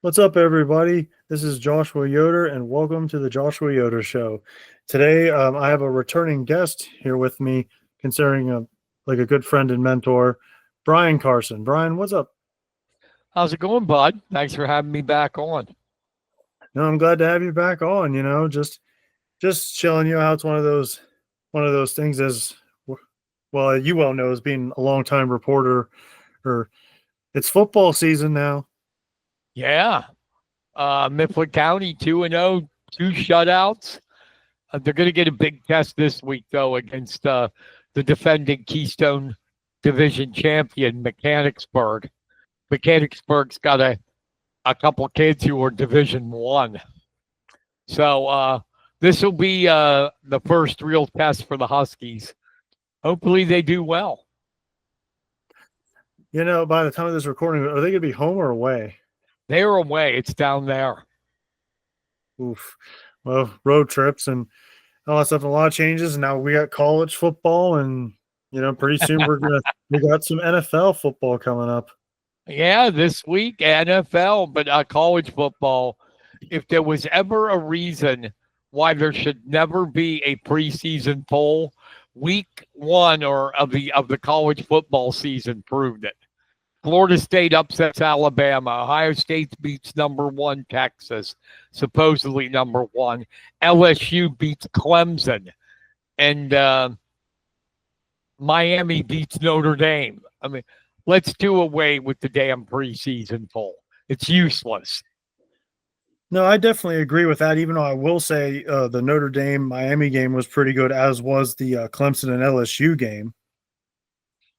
What's up, everybody? This is Joshua Yoder, and welcome to the Joshua Yoder Show. Today, I have a returning guest here with me, considering like a good friend and mentor, Brian Carson. Brian, what's up? How's it going, bud? Thanks for having me back on. No, I'm glad to have you back on. Just chilling. You know how it's one of those things as well. You well know as being a longtime reporter, or it's football season now. Yeah. Mifflin County 2-0, two shutouts. They're going to get a big test this week, though, against the defending Keystone Division champion, Mechanicsburg. Mechanicsburg's got a couple kids who are Division One. So this will be the first real test for the Huskies. Hopefully they do well. By the time of this recording, are they going to be home or away? They're away. It's down there. Oof. Well, road trips and all that stuff, a lot of changes. And now we got college football, and pretty soon we got some NFL football coming up. Yeah, this week NFL, but college football. If there was ever a reason why there should never be a preseason poll, week one or of the college football season proved it. Florida State upsets Alabama. Ohio State beats number one Texas, supposedly number one. LSU beats Clemson, and Miami beats Notre Dame. I mean, let's do away with the damn preseason poll. It's useless. No, I definitely agree with that, even though I will say the Notre Dame-Miami game was pretty good, as was the Clemson and LSU game.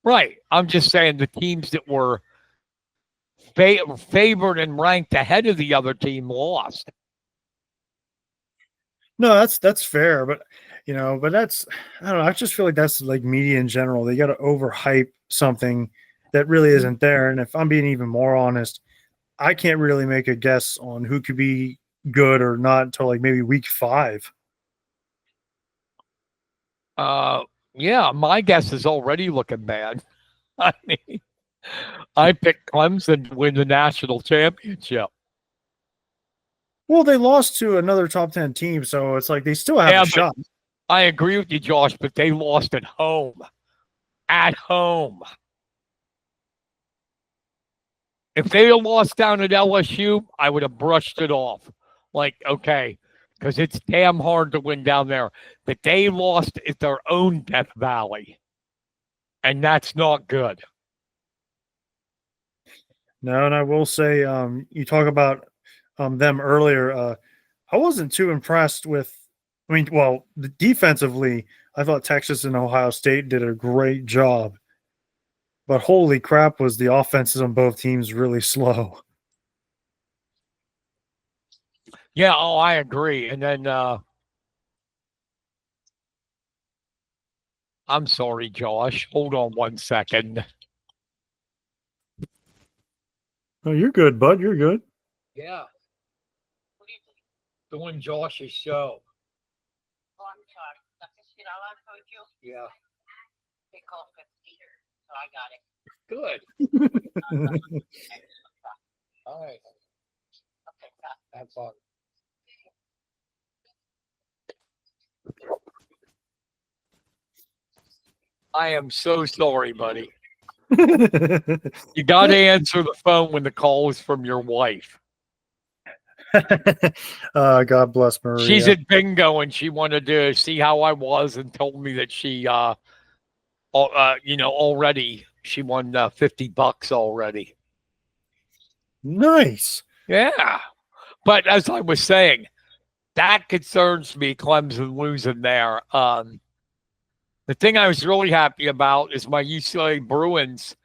Right. I'm just saying the teams that were favored and ranked ahead of the other team lost. No, that's fair, but that's, I don't know. I just feel like that's like media in general. They got to overhype something that really isn't there. And if I'm being even more honest, I can't really make a guess on who could be good or not until like maybe week 5. Yeah, my guess is already looking bad. I mean, I picked Clemson to win the national championship. Well, they lost to another top 10 team, so it's like they still have a shot. I agree with you, Josh, but they lost at home. At home. If they had lost down at LSU, I would have brushed it off. Like, okay, because it's damn hard to win down there. But they lost at their own Death Valley. And that's not good. No, and I will say, you talk about them earlier. I wasn't too impressed with, defensively, I thought Texas and Ohio State did a great job. But holy crap, was the offenses on both teams really slow. Yeah, I agree. And then I'm sorry, Josh. Hold on one second. Oh, you're good, bud. You're good. Yeah. Doing Josh's show. Oh, I'm sorry. That's the shit I told you. Yeah. They call it so I got it. Good. All right. Okay, stop. Have fun. I am so sorry, buddy. You got to answer the phone when the call is from your wife. God bless Maria. She's at bingo and she wanted to see how I was and told me that she, already she won $50 already. Nice. Yeah, but as I was saying, that concerns me. Clemson losing there. The thing I was really happy about is my UCLA Bruins.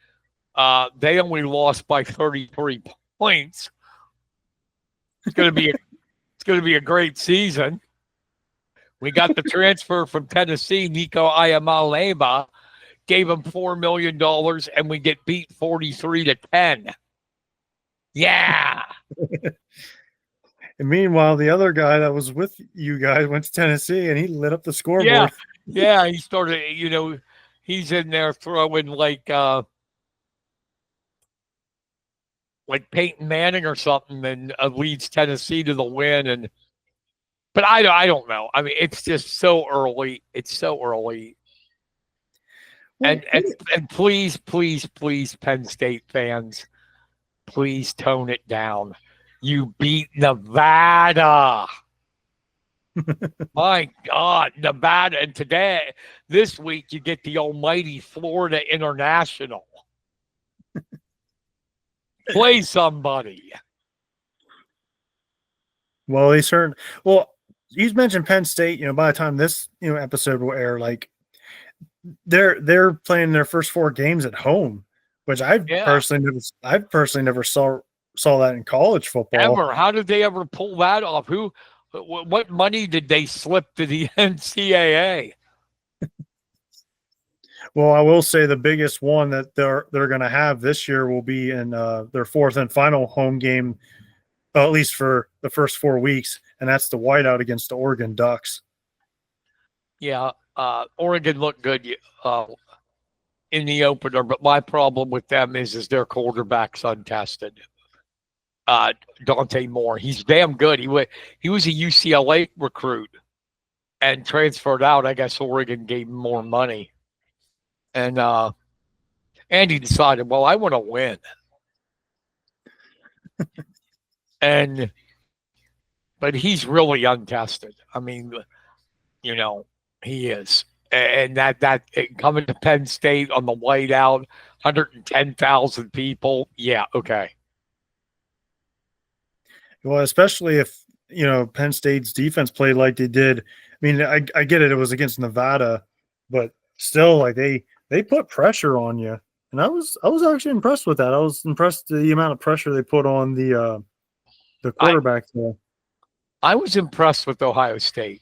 They only lost by 33 points. It's going to be a great season. We got the transfer from Tennessee, Nico Iamaleva, gave him $4 million, and we get beat 43-10. Yeah. And meanwhile, the other guy that was with you guys went to Tennessee, and he lit up the scoreboard. Yeah. He started. He's in there throwing like like Peyton Manning or something, and leads Tennessee to the win. But I don't know. I mean, it's just so early. It's so early. Well, And please, please, please, Penn State fans, please tone it down. You beat Nevada. My God, Nevada. And this week, you get the almighty Florida International. Play somebody. well, you mentioned Penn State. By the time this episode will air, like they're playing their first 4 games at home, which I've personally never saw that in college football ever. How did they ever pull that off? What money did they slip to the NCAA? Well, I will say the biggest one that they're going to have this year will be in their 4th and final home game, at least for the first 4 weeks, and that's the whiteout against the Oregon Ducks. Yeah, Oregon looked good in the opener, but my problem with them is their quarterback's untested. Dante Moore, he's damn good. He was a UCLA recruit and transferred out. I guess Oregon gave him more money. And he decided, well, I want to win. But he's really untested. I mean, he is. And that coming to Penn State on the whiteout, 110,000 people. Yeah, okay. Well, especially if, Penn State's defense played like they did. I mean, I get it. It was against Nevada, but still, like they put pressure on you. And I was actually impressed with that. I was impressed with the amount of pressure they put on the quarterback. I was impressed with Ohio State.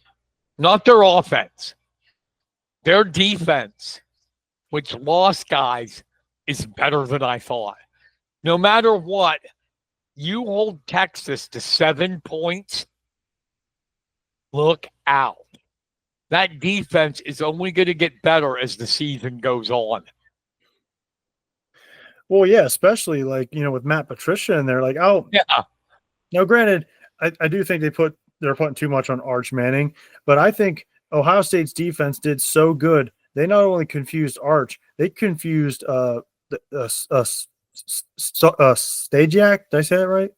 Not their offense. Their defense, which lost guys, is better than I thought. No matter what, you hold Texas to 7 points, look out. That defense is only going to get better as the season goes on. Well, yeah, especially with Matt Patricia in there. Yeah. Now, granted, I do think they're putting too much on Arch Manning, but I think Ohio State's defense did so good. They not only confused Arch, they confused Stasiak. Did I say that right?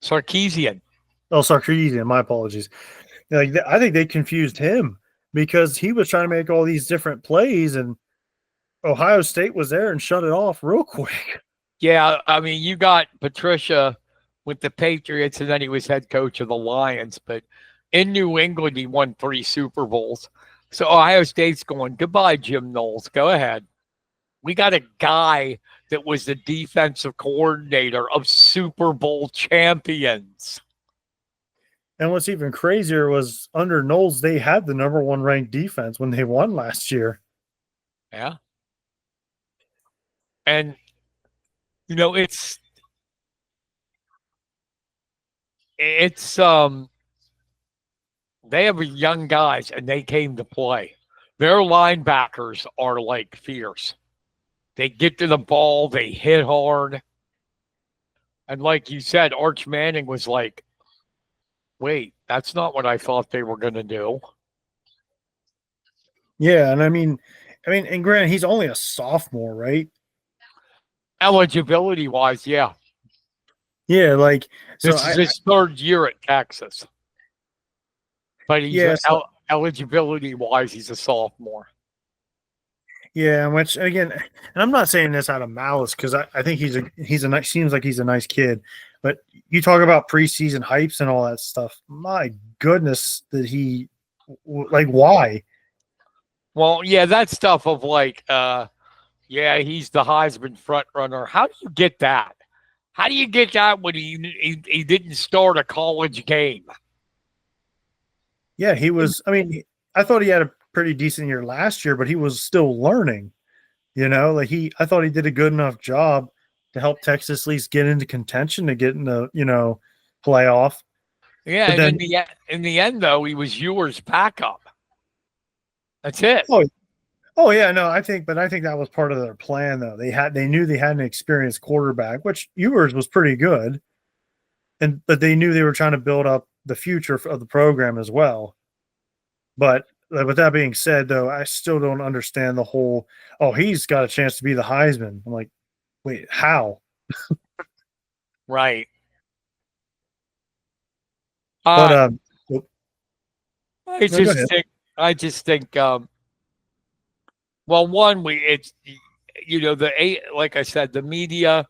Sarkisian. Oh, Sarkisian. My apologies. I think they confused him because he was trying to make all these different plays, and Ohio State was there and shut it off real quick. Yeah, I mean, you got Patricia with the Patriots, and then he was head coach of the Lions. But in New England, he won 3 Super Bowls. So Ohio State's going, goodbye, Jim Knowles. Go ahead. We got a guy that was the defensive coordinator of Super Bowl champions. And what's even crazier was under Knowles, they had the number 1 ranked defense when they won last year. Yeah. And, it's they have young guys and they came to play. Their linebackers are fierce. They get to the ball, they hit hard. And like you said, Arch Manning was like, wait, that's not what I thought they were going to do. Yeah, and I mean, and granted, he's only a sophomore, right? Eligibility wise, yeah. Yeah, this is his 3rd year at Texas. But he's eligibility wise, he's a sophomore. Yeah, which again, and I'm not saying this out of malice because I think seems like he's a nice kid. But you talk about preseason hypes and all that stuff. My goodness, why? Well, yeah, that stuff of he's the Heisman front runner. How do you get that? How do you get that when he didn't start a college game? Yeah, he was. I mean, I thought he had a pretty decent year last year, but he was still learning. I thought he did a good enough job to help Texas at least get into contention to get in the playoff. Yeah, and in the end, though, he was Ewer's backup. That's it. Oh yeah, no, I think that was part of their plan though. They knew they had an experienced quarterback, which Ewers was pretty good, but they knew they were trying to build up the future of the program as well. But with that being said, though, I still don't understand the whole. Oh, he's got a chance to be the Heisman. I'm like, wait, how? Right. But oh, I no, go just ahead. think, I just think, well, one, it's, like I said, the media,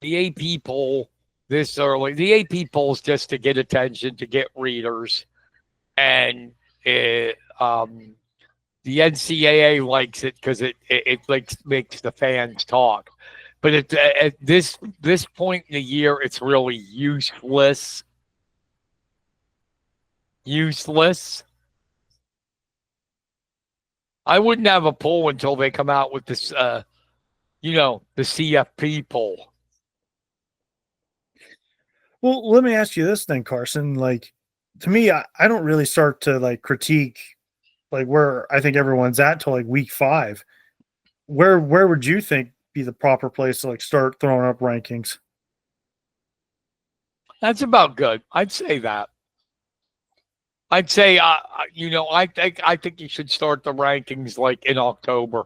the AP poll this early, the AP polls just to get attention, to get readers, and the NCAA likes it because it makes the fans talk. But at this point in the year, it's really useless. Useless. I wouldn't have a poll until they come out with this, the CFP poll. Well, let me ask you this then, Carson. Like, to me, I don't really start to like critique like where I think everyone's at till like week 5. Where would you think be the proper place to like start throwing up rankings? That's about good. I'd say that. I'd say, I think you should start the rankings like in October.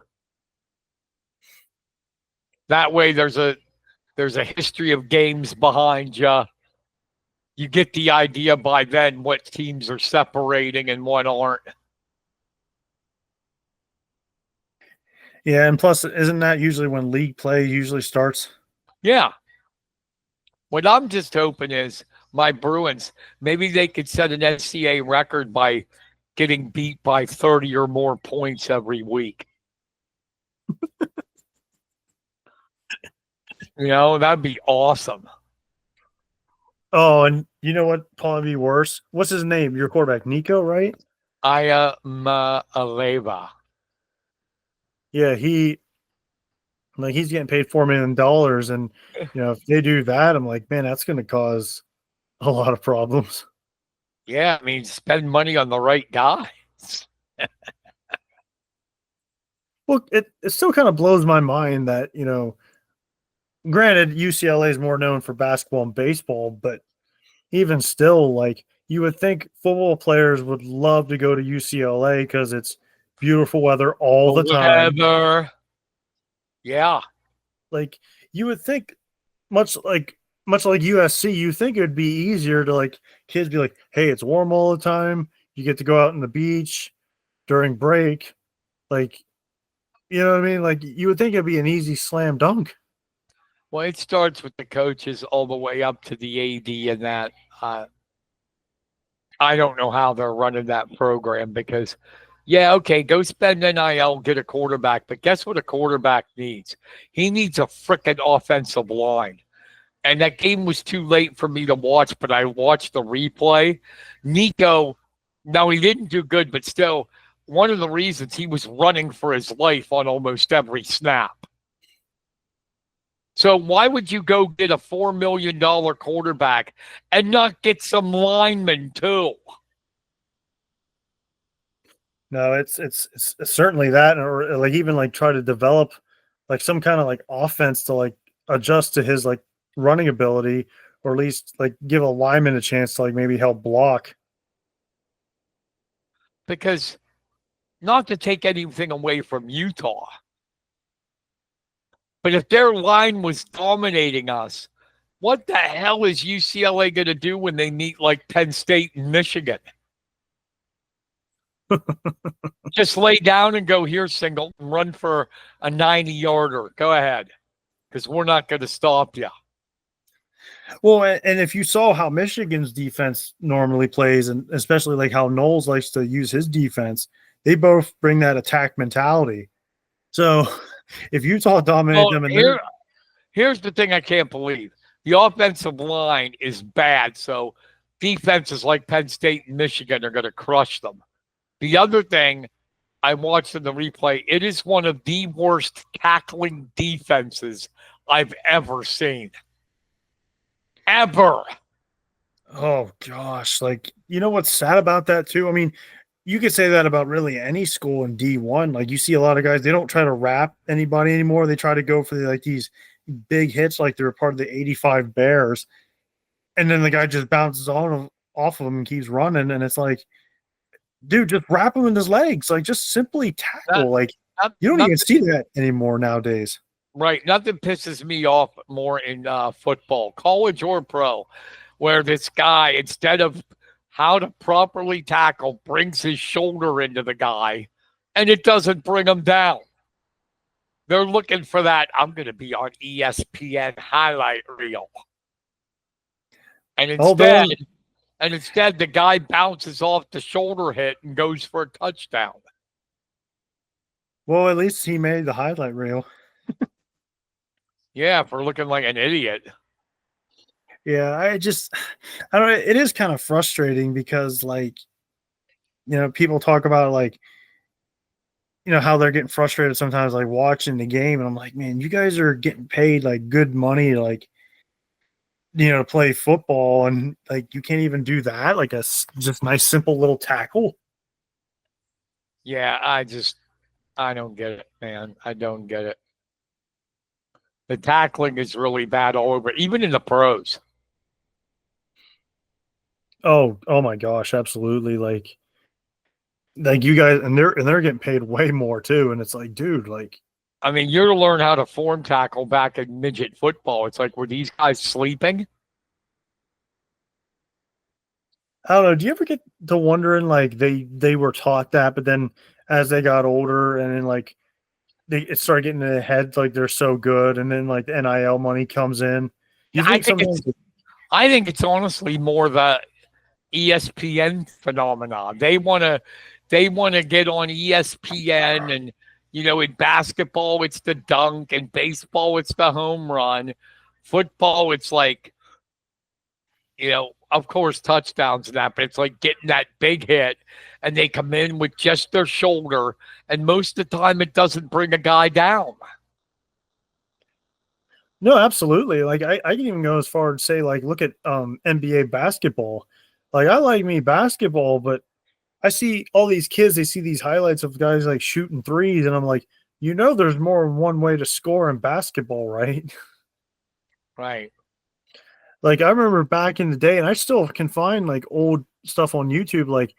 That way, there's a history of games behind you. You get the idea by then what teams are separating and what aren't. Yeah, and plus, isn't that usually when league play usually starts? Yeah. What I'm just hoping is my Bruins, maybe they could set an NCAA record by getting beat by 30 or more points every week. That'd be awesome. Oh, and you know what? Probably be worse. What's his name? Your quarterback, Nico, right? Aleva. Yeah, he's getting paid $4 million, and if they do that, I'm like, man, that's going to cause a lot of problems. Yeah, I mean, spend money on the right guys. Well, it still kind of blows my mind that granted, UCLA is more known for basketball and baseball, but even still, like you would think football players would love to go to UCLA because it's beautiful weather all the time. Weather. Yeah. Like you would think, much like USC, you think it would be easier to like kids be like, hey, it's warm all the time. You get to go out on the beach during break. Like, you know what I mean? Like you would think it'd be an easy slam dunk. Well, it starts with the coaches all the way up to the AD and that. I don't know how they're running that program because, yeah, okay, go spend NIL, get a quarterback. But guess what a quarterback needs? He needs a freaking offensive line. And that game was too late for me to watch, but I watched the replay. Nico, now he didn't do good, but still, one of the reasons he was running for his life on almost every snap. So why would you go get a $4 million quarterback and not get some linemen too? No, it's certainly that, or like even like try to develop like some kind of like offense to like adjust to his like running ability, or at least like give a lineman a chance to like maybe help block. Because not to take anything away from Utah, but if their line was dominating us, what the hell is UCLA going to do when they meet like Penn State and Michigan? Just lay down and go here, single, and run for a 90-yarder. Go ahead, because we're not going to stop you. Well, and if you saw how Michigan's defense normally plays, and especially like how Knowles likes to use his defense, they both bring that attack mentality. So if Utah dominated them, and here's the thing I can't believe. The offensive line is bad, so defenses like Penn State and Michigan are going to crush them. The other thing I watched in the replay, it is one of the worst tackling defenses I've ever seen. Ever. oh gosh, like what's sad about that too? I mean, you could say that about really any school in D1. Like you see a lot of guys, they don't try to wrap anybody anymore. They try to go for like these big hits, like they're part of the 85 Bears. And then the guy just bounces off of him and keeps running. And it's like, dude, just wrap him in his legs. Like just simply tackle. Like you don't even see that anymore nowadays. Right. Nothing pisses me off more in football, college or pro, where this guy, instead of how to properly tackle, brings his shoulder into the guy and it doesn't bring him down. They're looking for that. I'm going to be on ESPN highlight reel. And instead, the guy bounces off the shoulder hit and goes for a touchdown. Well, at least he made the highlight reel. Yeah, for looking like an idiot. Yeah, I don't know. It is kind of frustrating because, like, people talk about, like, how they're getting frustrated sometimes, like, watching the game. And I'm like, man, you guys are getting paid, like, good money, like, to play football. And, like, you can't even do that. Like, a just nice, simple little tackle. Yeah, I don't get it, man. I don't get it. The tackling is really bad all over, even in the pros. Oh my gosh, absolutely. Like you guys, and they're getting paid way more too. And it's like, dude, like, I mean, you're to learn how to form tackle back in midget football. It's like, were these guys sleeping? I don't know. Do you ever get to wondering, like, they were taught that, but then as they got older and then, like, it started getting in their heads, like, they're so good. And then, like, the NIL money comes in. I think it's honestly more the ESPN phenomenon. They want to get on ESPN, and in basketball it's the dunk, and baseball it's the home run. Football it's like, of course touchdowns and that, but it's like getting that big hit, and they come in with just their shoulder, and most of the time it doesn't bring a guy down. No, absolutely. Like I can even go as far as say, like, look at NBA basketball. Like, I like me basketball, but I see all these kids, they see these highlights of guys like shooting threes, and I'm like, there's more than one way to score in basketball, right? Right. Like, I remember back in the day, and I still can find, like, old stuff on YouTube, like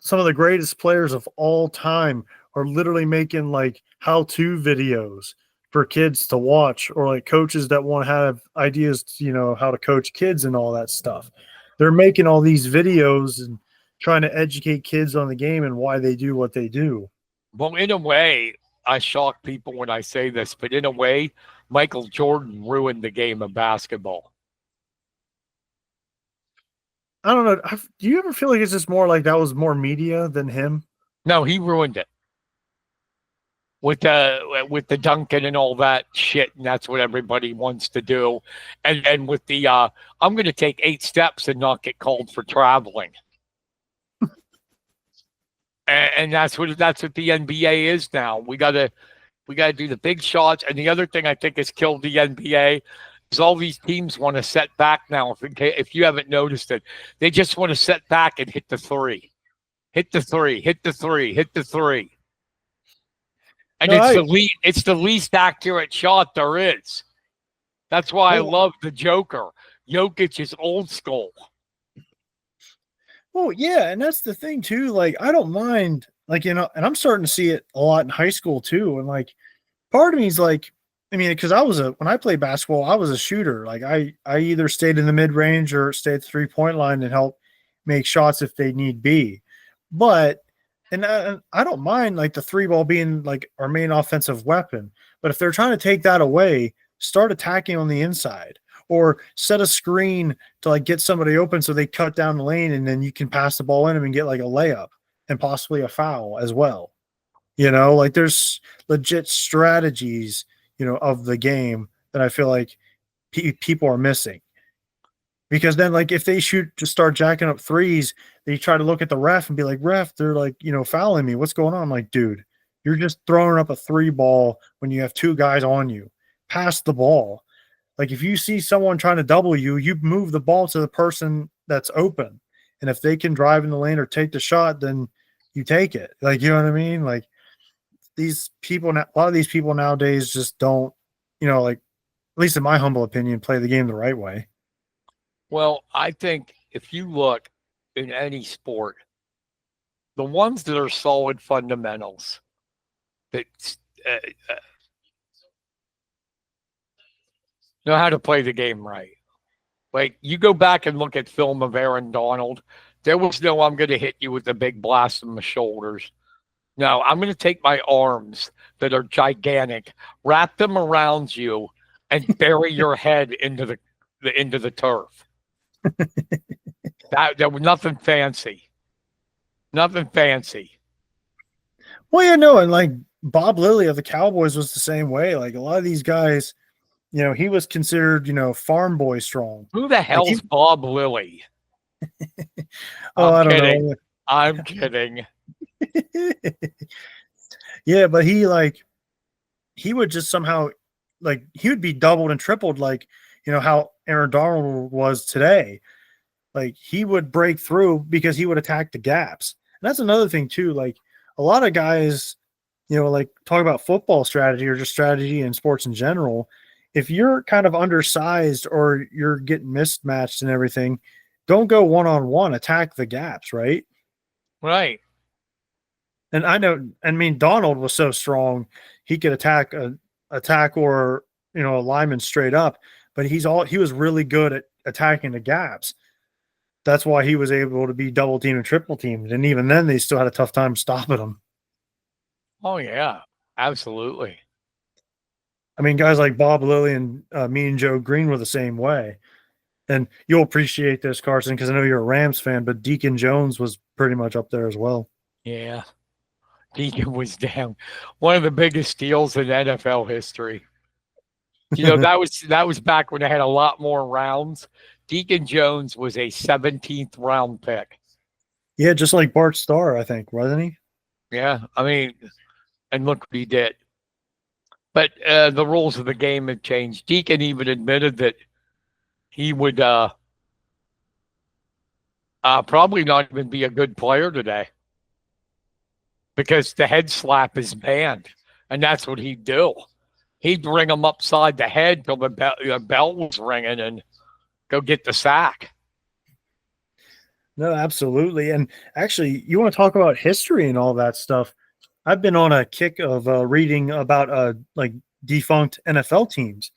some of the greatest players of all time are literally making, like, how-to videos for kids to watch, or like coaches that want to have ideas, how to coach kids and all that stuff. They're making all these videos and trying to educate kids on the game and why they do what they do. Well, in a way, I shock people when I say this, but in a way, Michael Jordan ruined the game of basketball. I don't know. Do you ever feel like it's just more like that was more media than him? No, he ruined it with the Duncan and all that shit, and that's what everybody wants to do. And with the I'm going to take 8 steps and not get called for traveling. and that's what the NBA is now. We gotta do the big shots. And the other thing I think has killed the NBA is all these teams want to set back now. If you haven't noticed it, they just want to set back and hit the three. Hit the three, hit the three, hit the three. And it's the least accurate shot there is. That's why I love the Joker. Jokic is old school. Well, yeah, and that's the thing too. Like, I don't mind, like, and I'm starting to see it a lot in high school too. And like, part of me is like, I mean, because when I played basketball, I was a shooter. Like, I either stayed in the mid range or stayed at the 3-point line and help make shots if they need be. But and I don't mind, like, the 3-ball being like our main offensive weapon. But if they're trying to take that away, start attacking on the inside, or set a screen to, like, get somebody open so they cut down the lane, and then you can pass the ball in them and get, like, a layup and possibly a foul as well. Like, there's legit strategies, of the game that I feel like people are missing. Because then, like, if they just start jacking up threes, they try to look at the ref and be like, ref, they're like, fouling me. What's going on? I'm like, dude, you're just throwing up a 3-ball when you have 2 guys on you. Pass the ball. Like, if you see someone trying to double you, you move the ball to the person that's open. And if they can drive in the lane or take the shot, then you take it. Like, you know what I mean? Like these people, a lot of these people nowadays just don't, like, at least in my humble opinion, play the game the right way. Well, I think if you look in any sport, the ones that are solid fundamentals that uh, uh, know how to play the game right. Like you go back and look at film of Aaron Donald, there was no I'm going to hit you with a big blast in the shoulders. No, I'm going to take my arms that are gigantic, wrap them around you, and bury your head into the turf. That was nothing fancy. Nothing fancy. Well, yeah, no, and like Bob Lilly of the Cowboys was the same way. Like a lot of these guys, he was considered, farm boy strong. Who the hell's Bob Lilly? Oh, I don't kidding. know. I'm kidding. Yeah, but he would just somehow he would be doubled and tripled how Aaron Donald was today. Like he would break through because he would attack the gaps. And that's another thing too. Like a lot of guys, talk about football strategy or just strategy in sports in general. If you're kind of undersized or you're getting mismatched and everything, don't go one-on-one, attack the gaps, right? Right. And Donald was so strong, he could attack or, a lineman straight up, but he was really good at attacking the gaps. That's why he was able to be double teamed and triple teamed. And even then they still had a tough time stopping him. Oh yeah, absolutely. I mean, guys like Bob Lilly and me and Joe Green were the same way. And you'll appreciate this, Carson, because I know you're a Rams fan, but Deacon Jones was pretty much up there as well. Yeah. Deacon was damn one of the biggest steals in NFL history. That was back when they had a lot more rounds. Deacon Jones was a 17th round pick. Yeah, just like Bart Starr, I think, wasn't he? Yeah, I mean, and look what he did. But the rules of the game had changed. Deacon even admitted that he would probably not even be a good player today because the head slap is banned, and that's what he'd do. He'd ring him upside the head till the bell was ringing and go get the sack. No, absolutely. And actually, you want to talk about history and all that stuff. I've been on a kick of reading about defunct NFL teams.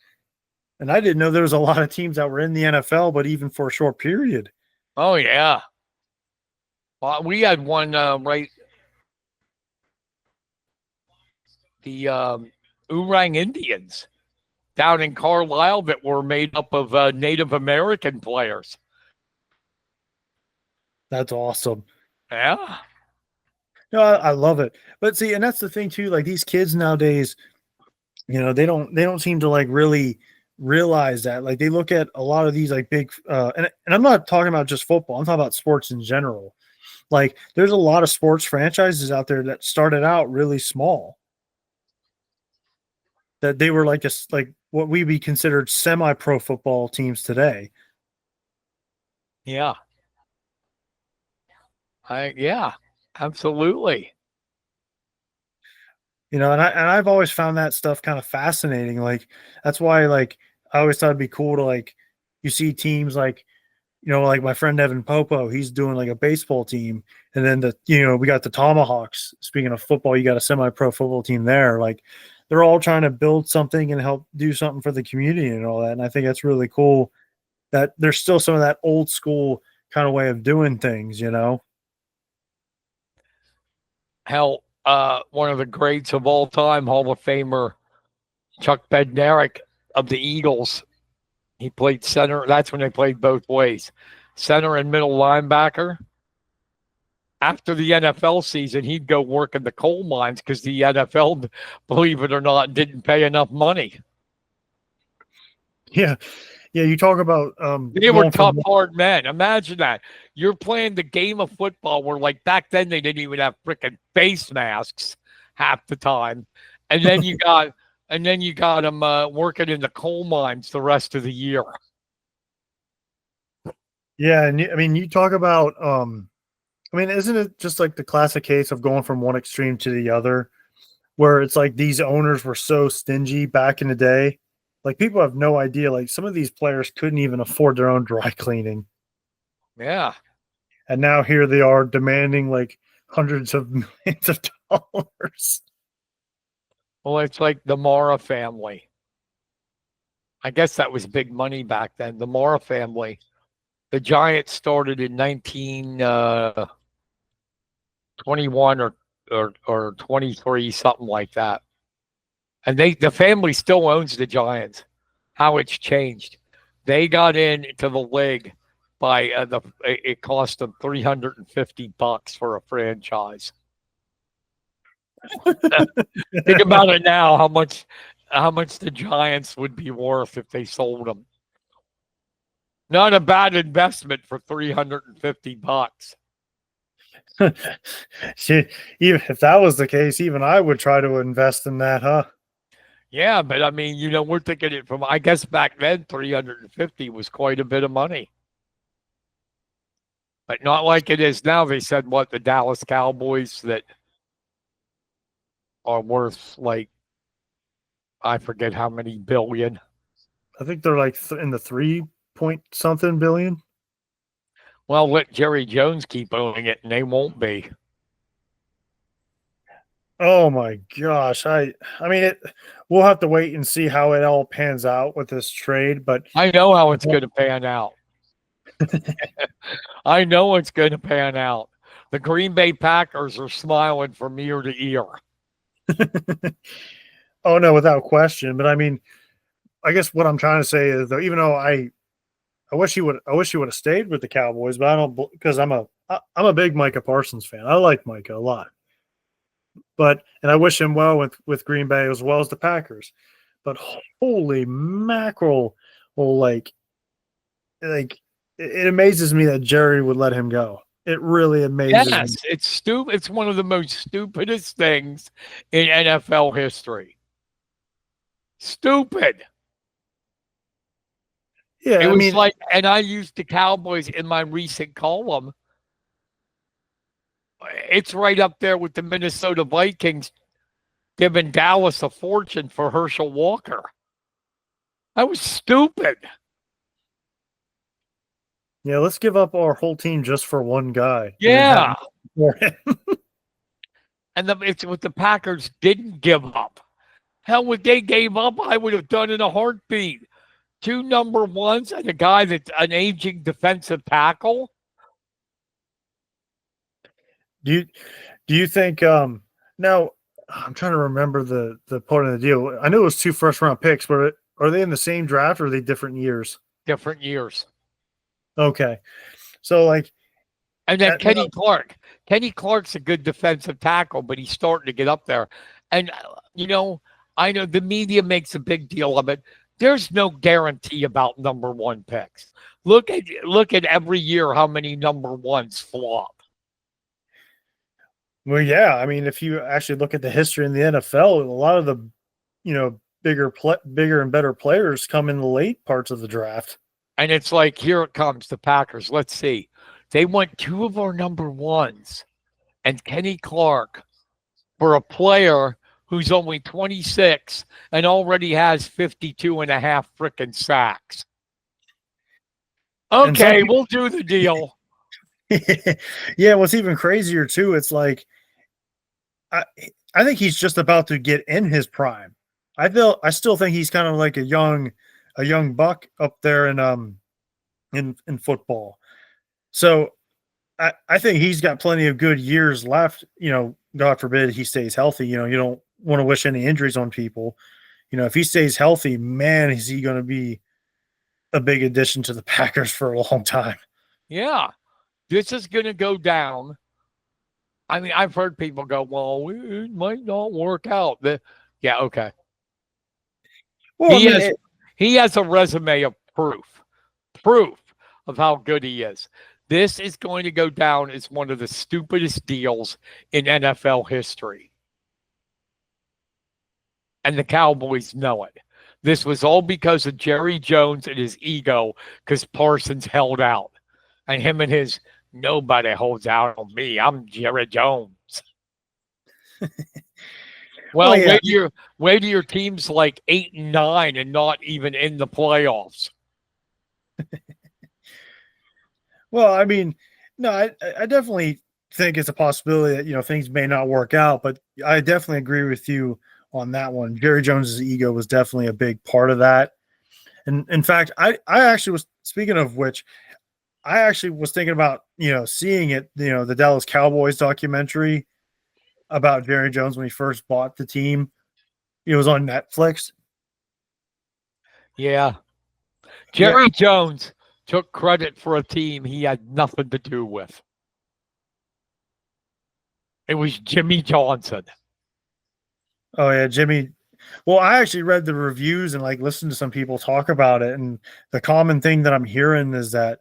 And I didn't know there was a lot of teams that were in the NFL, but even for a short period. Oh, yeah. Well, we had one right. The Oorang Indians down in Carlisle that were made up of Native American players. That's awesome. Yeah. No, I love it. But see, and that's the thing too, like these kids nowadays, they don't seem to really realize that. Like they look at a lot of these big and I'm not talking about just football, I'm talking about sports in general. Like there's a lot of sports franchises out there that started out really small. That they were like what we be considered semi-pro football teams today. Yeah. Yeah, absolutely. And I've always found that stuff kind of fascinating. Like that's why I always thought it'd be cool to you see teams like my friend Evan Popo, he's doing a baseball team, and then we got the Tomahawks. Speaking of football, you got a semi-pro football team there. They're all trying to build something and help do something for the community and all that. And I think that's really cool that there's still some of that old school kind of way of doing things, Hell, one of the greats of all time, Hall of Famer Chuck Bednarik of the Eagles. He played center. That's when they played both ways, center and middle linebacker. After the NFL season, he'd go work in the coal mines because the NFL, believe it or not, didn't pay enough money. Yeah. Yeah, you talk about they were tough, hard men. Imagine that. You're playing the game of football where back then they didn't even have freaking face masks half the time. And then you got them working in the coal mines the rest of the year. Yeah, and I mean, you talk about, I mean, isn't it just like the classic case of going from one extreme to the other, where it's like these owners were so stingy back in the day, like people have no idea. Like some of these players couldn't even afford their own dry cleaning, Yeah. and now here they are demanding like hundreds of millions of dollars. Well, it's like the Mara family. I guess that was big money back then. The Mara family. The Giants started in 1921 or 23, something like that. And the family still owns the Giants. How it's changed. They got into the league by it cost them $350 for a franchise. Think about it now. How much the Giants would be worth if they sold them. Not a bad investment for $350. See, even if that was the case, even I would try to invest in that, huh? Yeah, but I mean, we're thinking it from, I guess back then 350 was quite a bit of money. But not like it is now. They said what, the Dallas Cowboys that are worth like, I forget how many billion. I think they're like in the 3 point something billion. Well, let Jerry Jones keep owning it and they won't be. Oh my gosh. I mean we'll have to wait and see how it all pans out with this trade, but I know how it's going to pan out. I know it's going to pan out. The Green Bay Packers are smiling from ear to ear. oh no, without question. But I mean, I guess what I'm trying to say is though, even though I wish he would have stayed with the Cowboys, but I don't, because I'm a big Micah Parsons fan. I like Micah a lot. And I wish him well with Green Bay as well as the Packers. But holy mackerel, well, like it amazes me that Jerry would let him go. It really amazes me. Yes, it's stupid. It's one of the most stupidest things in NFL history. Stupid. Yeah, It I was mean, like, and I used the Cowboys in my recent column. It's right up there with the Minnesota Vikings giving Dallas a fortune for Herschel Walker. That was stupid. yeah, let's give up our whole team just for one guy. Yeah. And It's what the Packers didn't give up. Hell, what they gave up, I would have done in a heartbeat. 2 number ones and a guy that's an aging defensive tackle. do you think now I'm trying to remember the part of the deal. I knew it was 2 first round picks, but are they in the same draft or are they different years? Different years. Okay. So like And then Kenny Clark. Kenny Clark's a good defensive tackle, but he's starting to get up there. And, I know the media makes a big deal of it. There's no guarantee about number 1 picks. Look at every year how many number 1s flop. well, yeah, I mean, if you actually look at the history in the NFL, a lot of the, bigger and better players come in the late parts of the draft. And it's like, here it comes, the Packers. Let's see. They want 2 of our number 1s and Kenny Clark for a player who's only 26 and already has 52 and a half freaking sacks. Okay, we'll do the deal. Yeah, what's even crazier too, it's like I think he's just about to get in his prime. I still think he's kind of like a young buck up there in football. So I think he's got plenty of good years left. God forbid he stays healthy. You don't want to wish any injuries on people. If he stays healthy, man, is he going to be a big addition to the Packers for a long time. Yeah, this is going to go down. I mean, I've heard people go, well, it might not work out. Yeah, okay. Well, He has a resume of proof of how good he is. This is going to go down as one of the stupidest deals in NFL history. And the Cowboys know it. This was all because of Jerry Jones and his ego because Parsons held out. And him and his nobody holds out on me. I'm Jerry Jones. Well, yeah. wait till your team's like 8-9 and not even in the playoffs. Well, I mean, no, I definitely think it's a possibility that, things may not work out, but I definitely agree with you on that one. Jerry Jones's ego was definitely a big part of that. And in fact, I actually was, speaking of which, I actually was thinking about, seeing it, the Dallas Cowboys documentary about Jerry Jones when he first bought the team. It was on Netflix. Yeah. Jerry Jones took credit for a team he had nothing to do with. It was Jimmy Johnson. Oh yeah, Jimmy. Well, I actually read the reviews and listened to some people talk about it, and the common thing that I'm hearing is that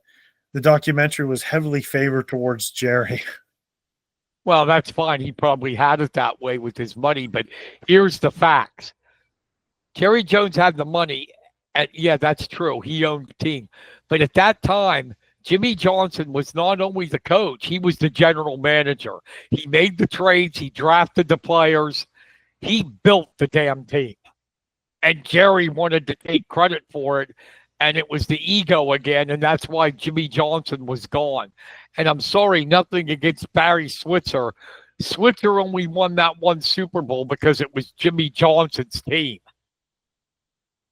the documentary was heavily favored towards Jerry. Well, that's fine. He probably had it that way with his money, but here's the facts. Jerry Jones had the money, and yeah, that's true. He owned the team. But at that time, Jimmy Johnson was not only the coach, he was the general manager. He made the trades, he drafted the players, he built the damn team. And Jerry wanted to take credit for it, and it was the ego again, and that's why Jimmy Johnson was gone. And I'm sorry, nothing against Barry Switzer. Switzer only won that one Super Bowl because it was Jimmy Johnson's team.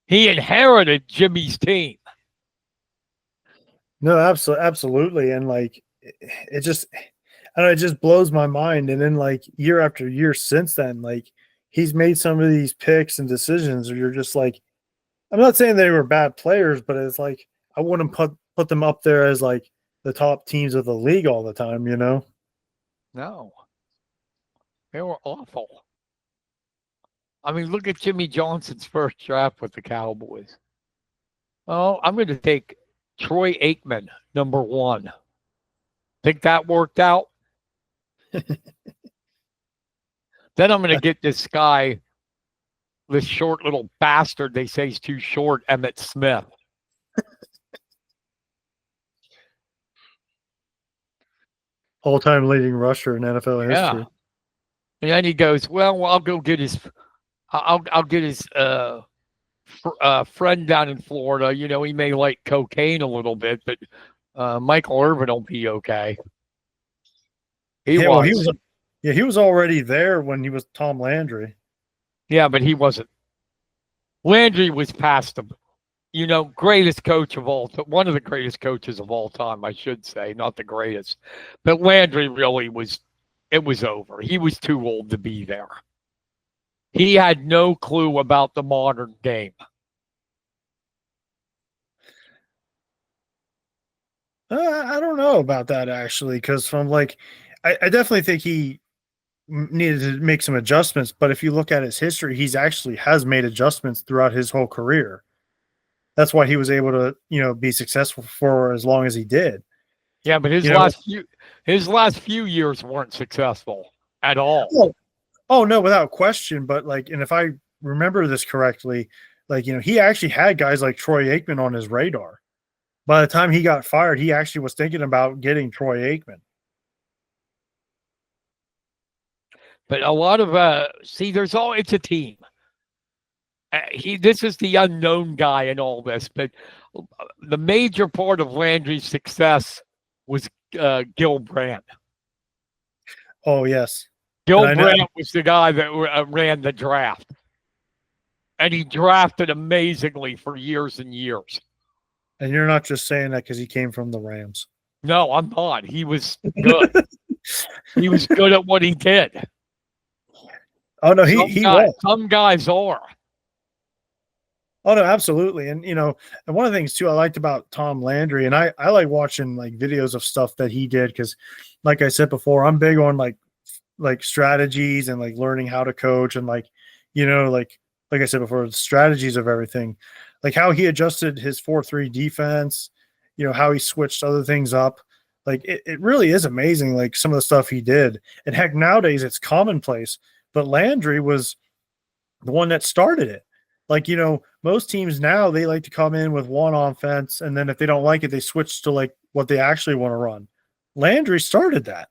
He inherited Jimmy's team. No, absolutely. And it just, I don't know, it just blows my mind. And then year after year since then, he's made some of these picks and decisions where you're just I'm not saying they were bad players, but it's I wouldn't put them up there as the top teams of the league all the time, No. They were awful. I mean, look at Jimmy Johnson's first draft with the Cowboys. Oh, I'm going to take Troy Aikman, number 1. Think that worked out? Then I'm going to get this guy, this short little bastard they say he's too short, Emmitt Smith. All-time leading rusher in NFL history. Yeah. And then he goes, well, I'll go get his I'll get his friend down in Florida. He may like cocaine a little bit, but Michael Irvin will be okay. He was already there when he was Tom Landry. Yeah, but he wasn't. Landry was past him. Greatest coach of all time, one of the greatest coaches of all time, I should say, not the greatest. But Landry really was, it was over. He was too old to be there. He had no clue about the modern game. I don't know about that, actually, because from I definitely think he needed to make some adjustments. But if you look at his history, he's actually has made adjustments throughout his whole career. That's why he was able to, be successful for as long as he did. Yeah, but his last few years weren't successful at all. Oh no, without question. But and if I remember this correctly, he actually had guys like Troy Aikman on his radar. By the time he got fired, he actually was thinking about getting Troy Aikman. But a lot of it's a team. This is the unknown guy in all this, but the major part of Landry's success was Gil Brandt. Oh yes, Gil Brandt was the guy that ran the draft, and he drafted amazingly for years and years. And you're not just saying that because he came from the Rams. No, I'm not. He was good. He was good at what he did. Oh no, he was. Some guys are. Oh no, absolutely. And and one of the things too I liked about Tom Landry, and I like watching videos of stuff that he did, because like I said before, I'm big on like strategies and learning how to coach, and like I said before, the strategies of everything, like how he adjusted his 4-3 defense, how he switched other things up. It really is amazing, some of the stuff he did. And heck, nowadays it's commonplace, but Landry was the one that started it. Like, most teams now, they like to come in with one offense, and then if they don't like it, they switch to like what they actually want to run. Landry started that.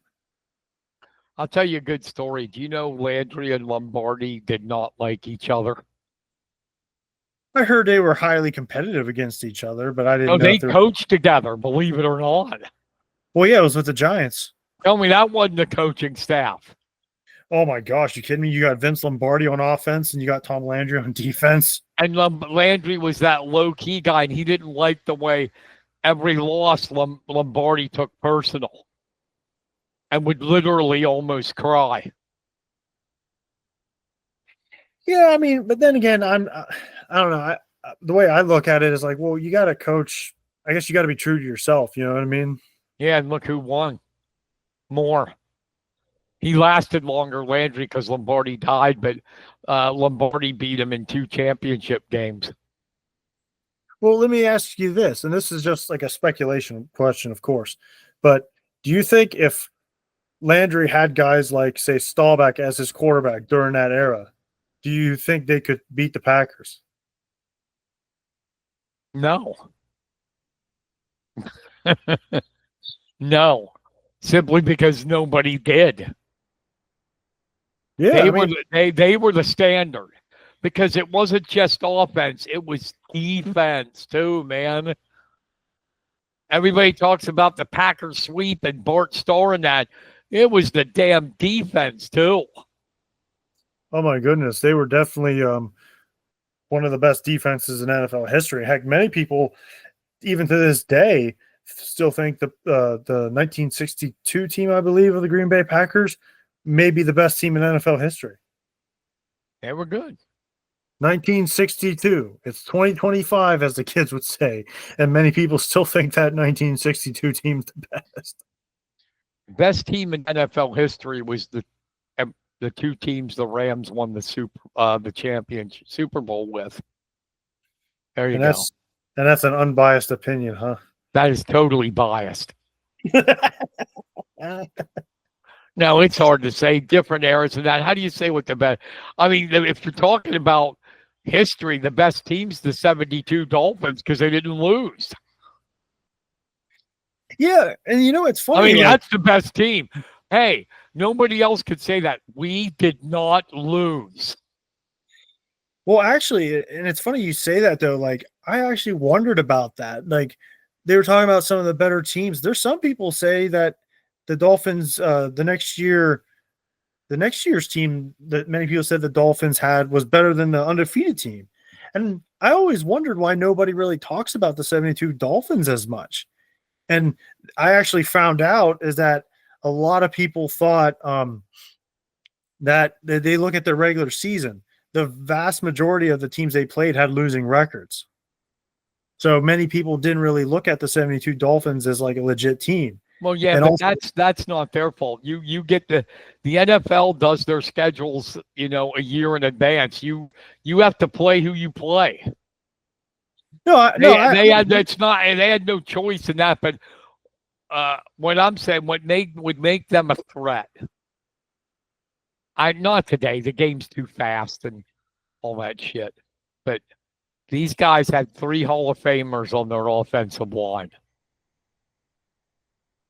I'll tell you a good story. Do you know Landry and Lombardi did not like each other? I heard they were highly competitive against each other, but I didn't Oh, know they if they're. coached together, believe it or not. Well, yeah, it was with the Giants. Tell me that wasn't the coaching staff. Oh my gosh, you kidding me? You got Vince Lombardi on offense and you got Tom Landry on defense. And Landry was that low-key guy, and he didn't like the way every loss Lombardi took personal and would literally almost cry. Yeah, I mean, but then again, I don't know. The way I look at it is like, well, you got to coach. I guess you got to be true to yourself. You know what I mean? Yeah, and look who won more. He lasted longer, Landry, because Lombardi died, but Lombardi beat him in 2 championship games. Well, let me ask you this, and this is just like a speculation question, of course, but do you think if Landry had guys like, say, Staubach as his quarterback during that era, do you think they could beat the Packers? No. No. Simply because nobody did. Yeah, They were the standard because it wasn't just offense, it was defense too, man. Everybody talks about the Packers sweep and Bart Starr and that. It was the damn defense too. oh my goodness, they were definitely one of the best defenses in NFL history. Heck, many people, even to this day, still think the 1962 team, I believe, of the Green Bay Packers may be the best team in NFL history. They were good. 1962. It's 2025, as the kids would say, and many people still think that 1962 team's the best. Best team in NFL history was the 2 teams the Rams won the championship Super Bowl with. There you go. And that's an unbiased opinion, huh? That is totally biased. No, it's hard to say. Different eras and that. How do you say what the best? I mean, if you're talking about history, the best team's the 72 Dolphins because they didn't lose. Yeah, and it's funny. I mean, that's the best team. Hey, nobody else could say that. We did not lose. Well, actually, and it's funny you say that, though. Like, I actually wondered about that. Like, they were talking about some of the better teams. There's some people say that the Dolphins, the next year's team that many people said the Dolphins had was better than the undefeated team. And I always wondered why nobody really talks about the 72 Dolphins as much. And I actually found out is that a lot of people thought that they look at their regular season. The vast majority of the teams they played had losing records. So many people didn't really look at the 72 Dolphins as like a legit team. Well, yeah, and but that's not their fault. You get the NFL does their schedules, a year in advance. You have to play who you play. They had no choice in that. But what I'm saying, what would make them a threat? Not today. The game's too fast and all that shit. But these guys had 3 Hall of Famers on their offensive line.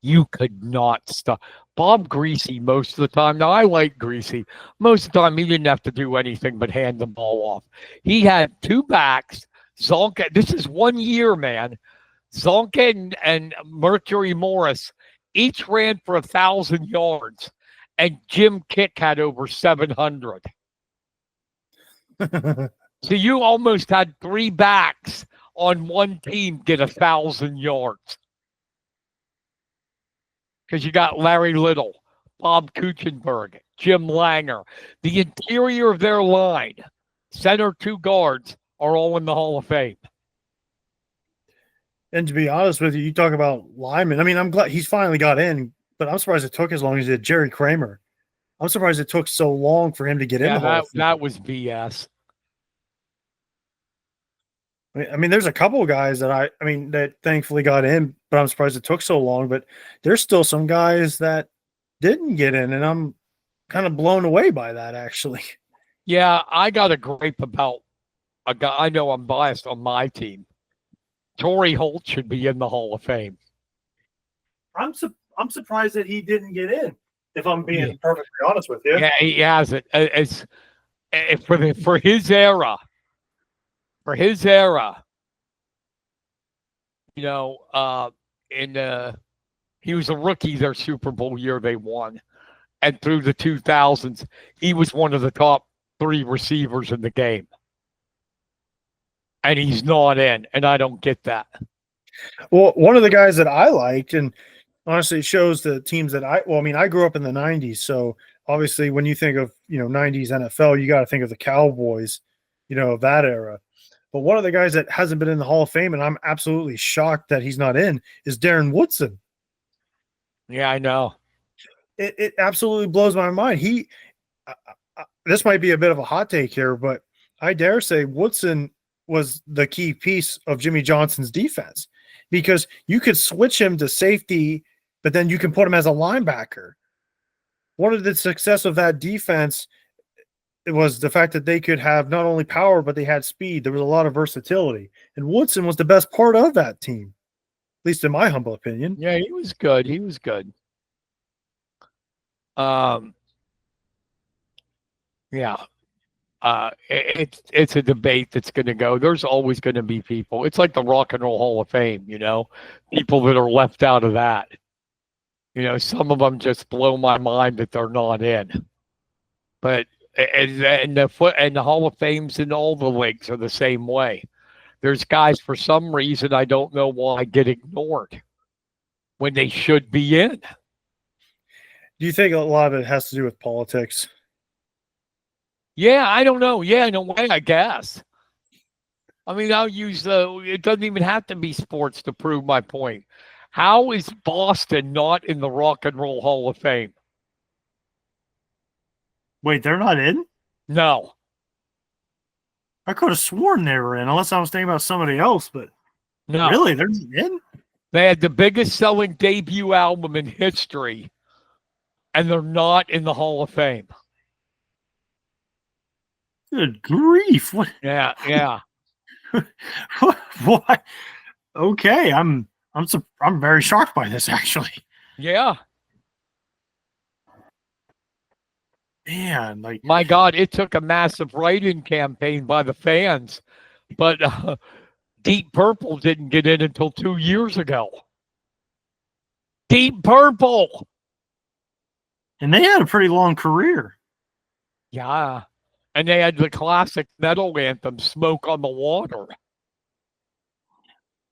You could not stop. Bob Greasy most of the time. Now, I like Greasy. Most of the time, he didn't have to do anything but hand the ball off. He had 2 backs. Zonka, this is 1 year, man. Zonka and Mercury Morris each ran for 1,000 yards, and Jim Kick had over 700. So you almost had 3 backs on one team get 1,000 yards. Because you got Larry Little, Bob Kuchenberg, Jim Langer. The interior of their line, center 2 guards, are all in the Hall of Fame. And to be honest with you, you talk about linemen. I mean, I'm glad he's finally got in, but I'm surprised it took as long as it did. Jerry Kramer. I'm surprised it took so long for him to get in the Hall of Fame. That was BS. I mean, there's a couple of guys that that thankfully got in, but I'm surprised it took so long. But there's still some guys that didn't get in, and I'm kind of blown away by that, actually. Yeah, I got a gripe about a guy. I know I'm biased on my team. Torrey Holt should be in the Hall of Fame. I'm surprised that he didn't get in. If I'm being Yeah. perfectly honest with you. Yeah, he has it. It's for his era. For his era, you know, he was a rookie their Super Bowl year they won, and through the 2000s, he was one of the top 3 receivers in the game, and he's not in, and I don't get that. Well, one of the guys that I liked, and honestly, it shows the teams that I grew up in the 90s. So obviously, when you think of, 90s NFL, you got to think of the Cowboys, of that era. But one of the guys that hasn't been in the Hall of Fame, and I'm absolutely shocked that he's not in, is Darren Woodson. Yeah, I know. It absolutely blows my mind. This might be a bit of a hot take here, but I dare say Woodson was the key piece of Jimmy Johnson's defense, because you could switch him to safety, but then you can put him as a linebacker. One of the success of that defense, it was the fact that they could have not only power, but they had speed. There was a lot of versatility, and Woodson was the best part of that team, at least in my humble opinion. Yeah, he was good. He was good. Yeah. It's a debate that's going to go. There's always going to be people. It's like the Rock and Roll Hall of Fame, people that are left out of that. Some of them just blow my mind that they're not in. But and the Hall of Fames in all the leagues are the same way. There's guys, for some reason, I don't know why, get ignored when they should be in. Do you think a lot of it has to do with politics? Yeah, I don't know. Yeah, in a way, I guess. I mean, I'll use it doesn't even have to be sports to prove my point. How is Boston not in the Rock and Roll Hall of Fame? Wait, they're not in? No. I could have sworn they were in, unless I was thinking about somebody else, but No. Really? They're in? They had the biggest selling debut album in history, and they're not in the Hall of Fame. Good grief. What? Yeah. What? Okay, I'm very shocked by this, actually. Yeah. Man, like, my God, it took a massive write-in campaign by the fans, but Deep Purple didn't get in until 2 years ago. Deep Purple. and they had a pretty long career. Yeah. And they had the classic metal anthem, Smoke on the Water.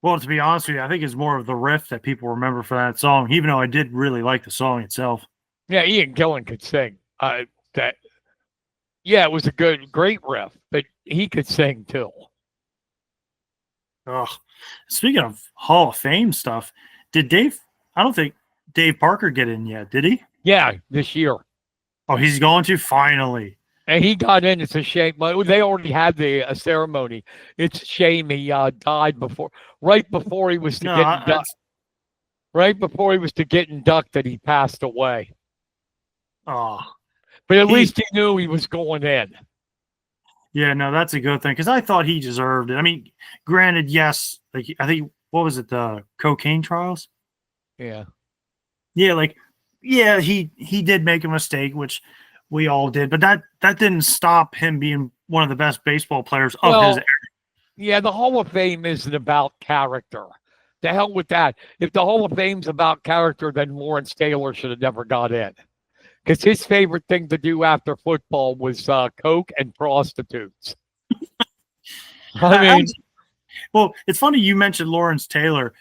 Well, to be honest with you, I think it's more of the riff that people remember for that song, even though I did really like the song itself. Yeah, Ian Gillan could sing. It was a great riff, but he could sing too. Oh, speaking of Hall of Fame stuff, I don't think Dave Parker get in yet, did he? Yeah, this year. Oh, he's going to finally. And he got in. It's a shame. They already had the ceremony. It's a shame he died right before he was to get inducted. Right before he was to get inducted, he passed away. Oh, but at least he knew he was going in. Yeah, no, that's a good thing, because I thought he deserved it. I mean, granted, yes, like I think what was it, the cocaine trials? Yeah. Yeah, he did make a mistake, which we all did, but that didn't stop him being one of the best baseball players of his era. Yeah, the Hall of Fame isn't about character. The hell with that. If the Hall of Fame's about character, then Lawrence Taylor should have never got in. Because his favorite thing to do after football was coke and prostitutes. Well, it's funny you mentioned Lawrence Taylor.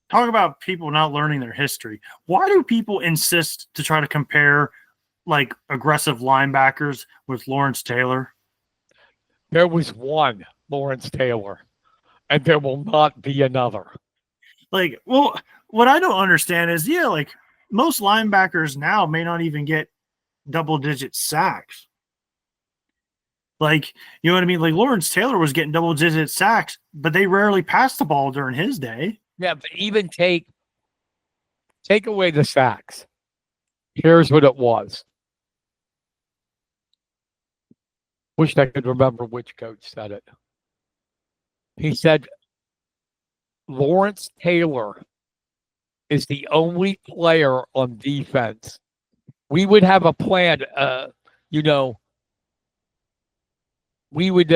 Talk about people not learning their history. Why do people insist to try to compare like aggressive linebackers with Lawrence Taylor? There was one Lawrence Taylor, and there will not be another. Like, well, what I don't understand is, like most linebackers now may not even get double-digit sacks. Like, you know what I mean? Like Lawrence Taylor was getting double-digit sacks, but they rarely passed the ball during his day. Yeah, but even take away the sacks. Here's what it was. Wish I could remember which coach said it. He said Lawrence Taylor is the only player on defense. We would have a plan, we would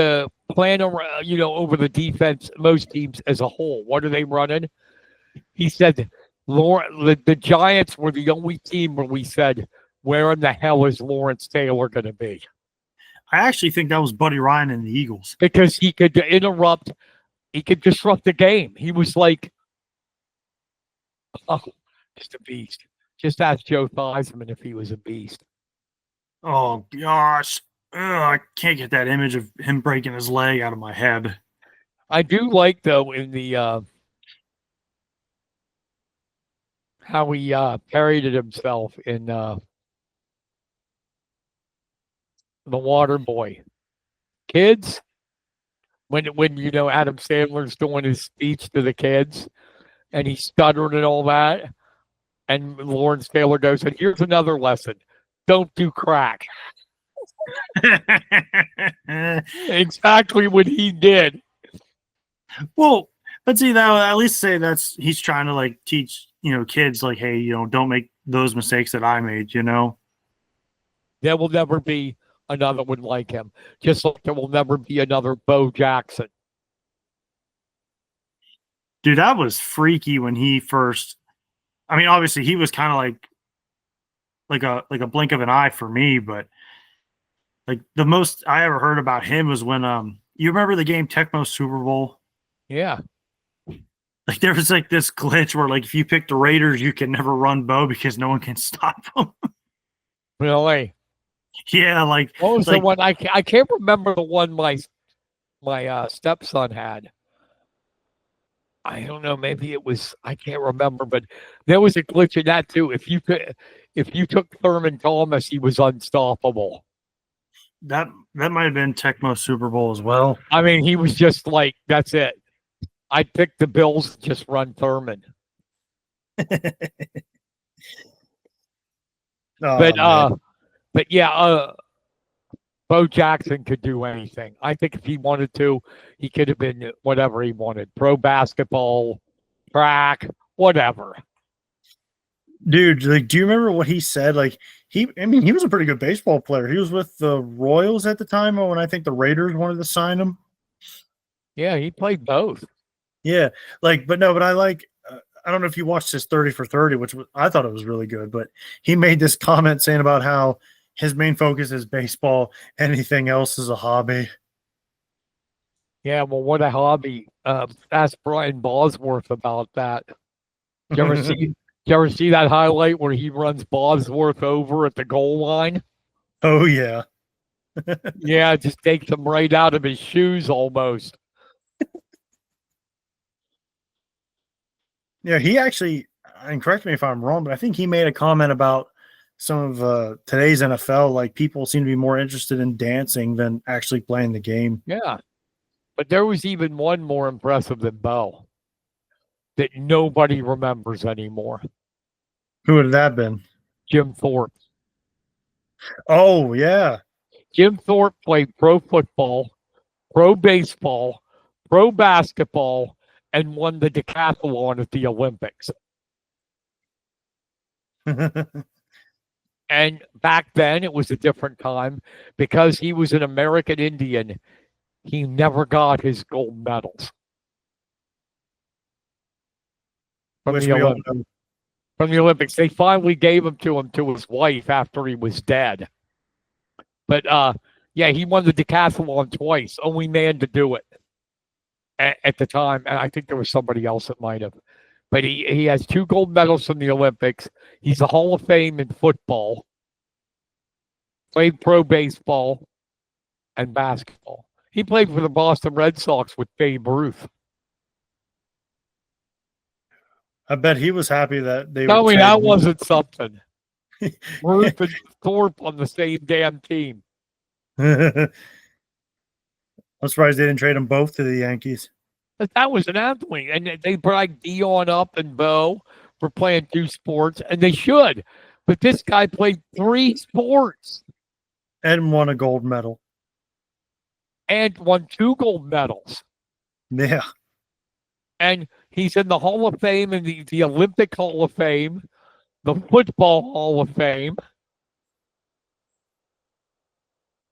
plan around, over the defense, most teams as a whole. What are they running? He said the Giants were the only team where we said, where in the hell is Lawrence Taylor going to be? I actually think that was Buddy Ryan and the Eagles. Because he could disrupt the game. He was like, oh, just a beast. Just ask Joe Theismann if he was a beast. Oh, gosh. Ugh, I can't get that image of him breaking his leg out of my head. I do like, though, in the how he paraded himself in The Water Boy. Kids, when Adam Sandler's doing his speech to the kids, and he's stuttering and all that, and Lawrence Taylor goes, and here's another lesson. Don't do crack. Exactly what he did. Well, but see, that at least say he's trying to like teach, kids like, hey, don't make those mistakes that I made, There will never be another one like him. Just like there will never be another Bo Jackson. Dude, that was freaky when he first. I mean, obviously he was kind of like a blink of an eye for me, but like the most I ever heard about him was when you remember the game Tecmo Super Bowl? Yeah. Like there was like this glitch where like if you pick the Raiders, you can never run Bo because no one can stop them. Really? Yeah, like what was the one? I can't remember the one my stepson had. I don't know. Maybe it was. I can't remember, but there was a glitch in that too. If you took Thurman Thomas, he was unstoppable. That might have been Tecmo Super Bowl as well. I mean, he was just like, that's it. I picked the Bills to just run Thurman. But yeah, Bo Jackson could do anything. I think if he wanted to, he could have been whatever he wanted. Pro basketball, track, whatever. Dude, like, do you remember what he said? Like, he was a pretty good baseball player. He was with the Royals at the time when I think the Raiders wanted to sign him. Yeah, he played both. Yeah, but I like. I don't know if you watched his 30 for 30, which I thought it was really good. But he made this comment saying about how his main focus is baseball. Anything else is a hobby. Yeah, well, what a hobby. Ask Brian Bosworth about that. Did you ever see that highlight where he runs Bosworth over at the goal line? Oh, yeah. Yeah, it just takes him right out of his shoes almost. Yeah, he actually, and correct me if I'm wrong, but I think he made a comment about some of today's NFL, like people seem to be more interested in dancing than actually playing the game. Yeah. But there was even one more impressive than Bo that nobody remembers anymore. Who would that have been? Jim Thorpe. Oh, yeah. Jim Thorpe played pro football, pro baseball, pro basketball, and won the decathlon at the Olympics. And back then, it was a different time. Because he was an American Indian, he never got his gold medals. From the Olympics. They finally gave them to his wife after he was dead. But, yeah, he won the decathlon twice. Only man to do it at the time. And I think there was somebody else that might have. But he has 2 gold medals from the Olympics. He's a Hall of Fame in football. Played pro baseball and basketball. He played for the Boston Red Sox with Babe Ruth. I bet he was happy that they Tell me that wasn't something. Ruth and Thorpe on the same damn team. I'm surprised they didn't trade them both to the Yankees. But that was an athlete. And they brought Dion up and Bo for playing 2 sports, and they should. But this guy played 3 sports. And won a gold medal. and won 2 gold medals. Yeah. And he's in the Hall of Fame and the Olympic Hall of Fame, the Football Hall of Fame.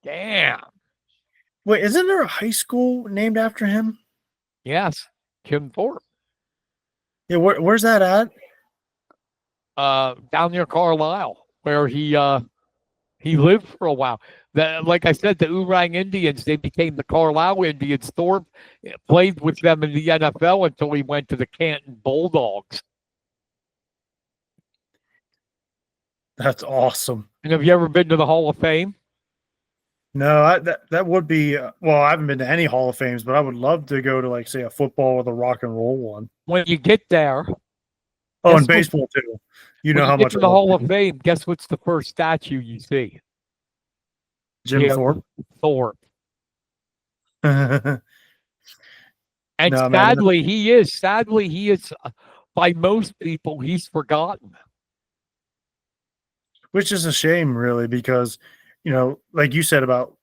Damn. Wait, isn't there a high school named after him? Yes. Kim Thorpe. Yeah, where's that at? Down near Carlisle, where he lived for a while. Like I said, the Oorang Indians, they became the Carlisle Indians. Thorpe played with them in the NFL until he went to the Canton Bulldogs. That's awesome. And have you ever been to the Hall of Fame? No, that would be well, I haven't been to any Hall of Fames, but I would love to go to, like, say, a football or the rock and roll one. When you get there, Oh, guess and baseball too. You know when how you get much to I the love Hall of Fame, guess what's the first statue you see? Jim Thorpe. Thorpe. No, And man, sadly, he is. By most people, he's forgotten. which is a shame, really, because, like you said about,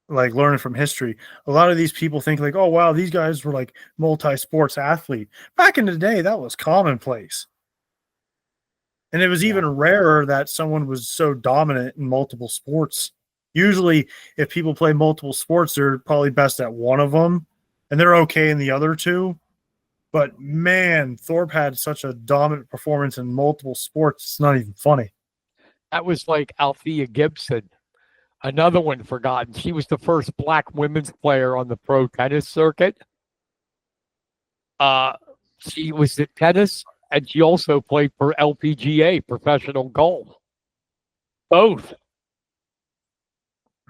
like, learning from history, a lot of these people think, like, oh wow, these guys were like multi-sports athlete. Back in the day, that was commonplace. And it was even rarer that someone was so dominant in multiple sports. Usually, if people play multiple sports, they're probably best at one of them, and they're okay in the other two. But man, Thorpe had such a dominant performance in multiple sports. It's not even funny. That was like Althea Gibson, another one forgotten. She was the first Black women's player on the pro tennis circuit. She was at tennis, and she also played for LPGA, professional golf. Both.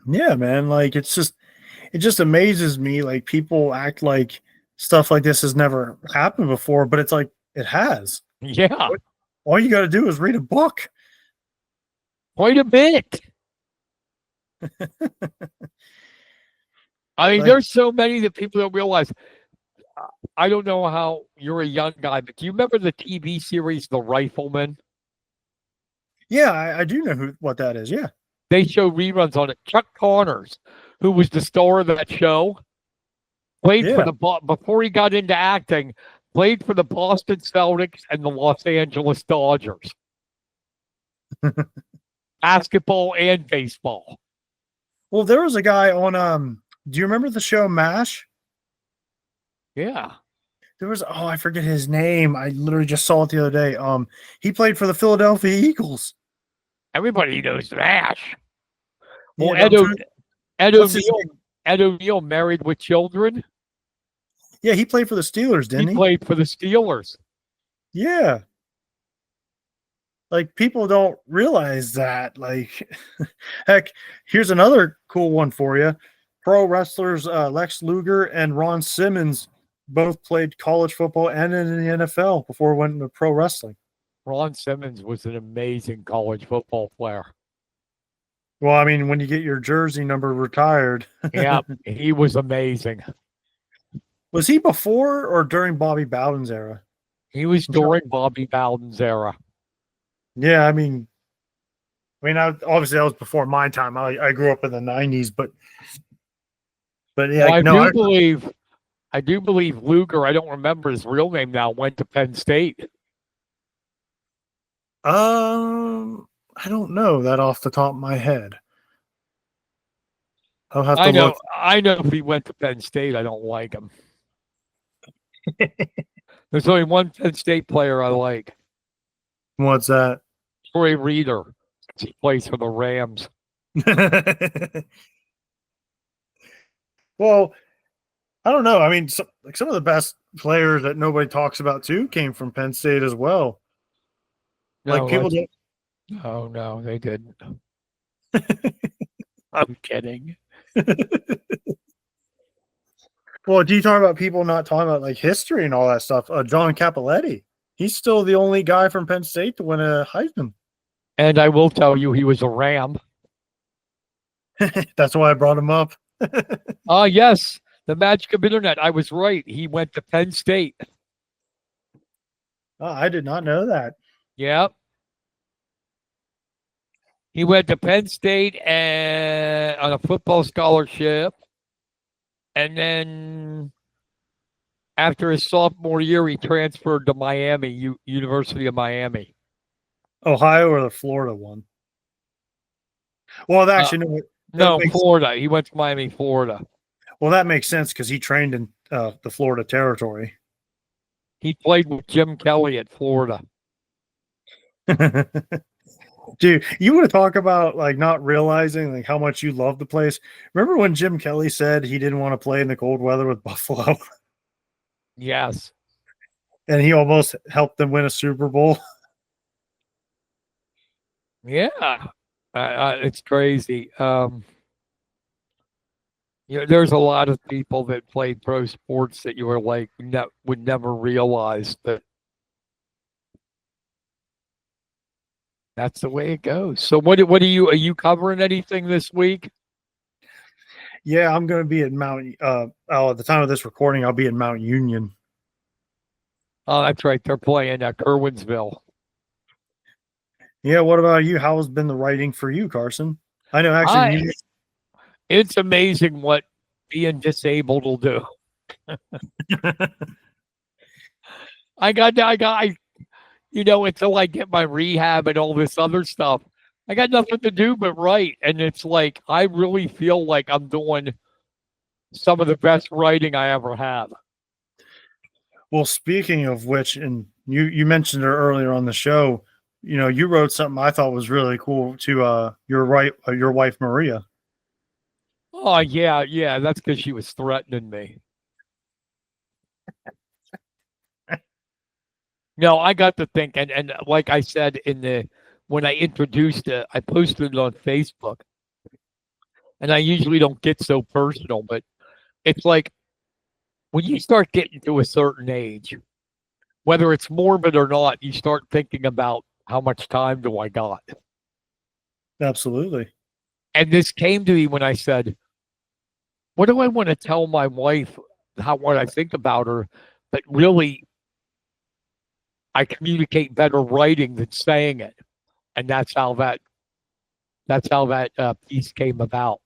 Yeah, man. Like, it just amazes me. Like, people act like stuff like this has never happened before, but it's like it has. Yeah, All you got to do is read a book. quite a bit. I mean, Like, there's so many that people don't realize. I don't know how you're a young guy, but do you remember the TV series The Rifleman? yeah, I do know what that is. Yeah. They show reruns on it. Chuck Connors, who was the star of that show, played for Yeah. before he got into acting, played for the Boston Celtics and the Los Angeles Dodgers. Basketball and baseball. Well, there was a guy on do you remember the show MASH? Yeah. There was I forget his name. I literally just saw it the other day. He played for the Philadelphia Eagles. Everybody knows MASH. Well, Yeah, what's his name? Ed O'Neill married with children. Yeah, he played for the Steelers, didn't he? He played for the Steelers. Yeah. Like, people don't realize that. Like, heck, here's another cool one for you. Pro wrestlers Lex Luger and Ron Simmons both played college football and in the NFL before went into pro wrestling. Ron Simmons was an amazing college football player. Well, I mean, when you get your jersey number retired. Yeah, he was amazing. Was he before or during Bobby Bowden's era? He was during Bobby Bowden's era. Yeah, I mean, obviously that was before my time. I grew up in the '90s, but yeah, well, I do believe Luger. I don't remember his real name now. Went to Penn State. I don't know that off the top of my head. I'll have to look. I know if he went to Penn State, I don't like him. There's only one Penn State player I like. What's that? Troy Reader. He plays for the Rams. Well, I don't know. I mean, some of the best players that nobody talks about too came from Penn State as well. No, like, people don't. No, they didn't. I'm kidding. Well, do you talk about people not talking about, like, history and all that stuff? John Cappelletti. He's still the only guy from Penn State to win a Heisman. And I will tell you, he was a Ram. That's why I brought him up. Yes, the magic of internet. I was right. He went to Penn State. Oh, I did not know that. Yep. He went to Penn State and on a football scholarship. And then after his sophomore year, he transferred to Miami, University of Miami. Ohio or the Florida one? Well, actually, no. No, Florida. He went to Miami, Florida. Well, that makes sense because he trained in the Florida territory. He played with Jim Kelly at Florida. Dude, you want to talk about like not realizing like how much you love the place? Remember when Jim Kelly said he didn't want to play in the cold weather with Buffalo? Yes. And he almost helped them win a Super Bowl. Yeah. It's crazy. There's a lot of people that played pro sports that you were like would never realize that that's the way it goes. So what are you covering anything this week? Yeah, I'm going to be at Mount. At the time of this recording, I'll be in Mount Union. Oh, that's right. They're playing Kerwinsville. Yeah. What about you? How has been the writing for you, Carson? I know actually. It's amazing what being disabled will do. Until I get my rehab and all this other stuff, I got nothing to do but write. And it's like, I really feel like I'm doing some of the best writing I ever have. Well, speaking of which, and you mentioned it earlier on the show, you wrote something I thought was really cool to your wife Maria. Oh yeah, that's because she was threatening me. No, I got to think, and like I said when I introduced it, I posted it on Facebook, and I usually don't get so personal, but it's like when you start getting to a certain age, whether it's morbid or not, you start thinking about how much time do I got. Absolutely. And this came to me when I said, what do I want to tell my wife what I think about her? But really, I communicate better writing than saying it. And that's how that piece came about.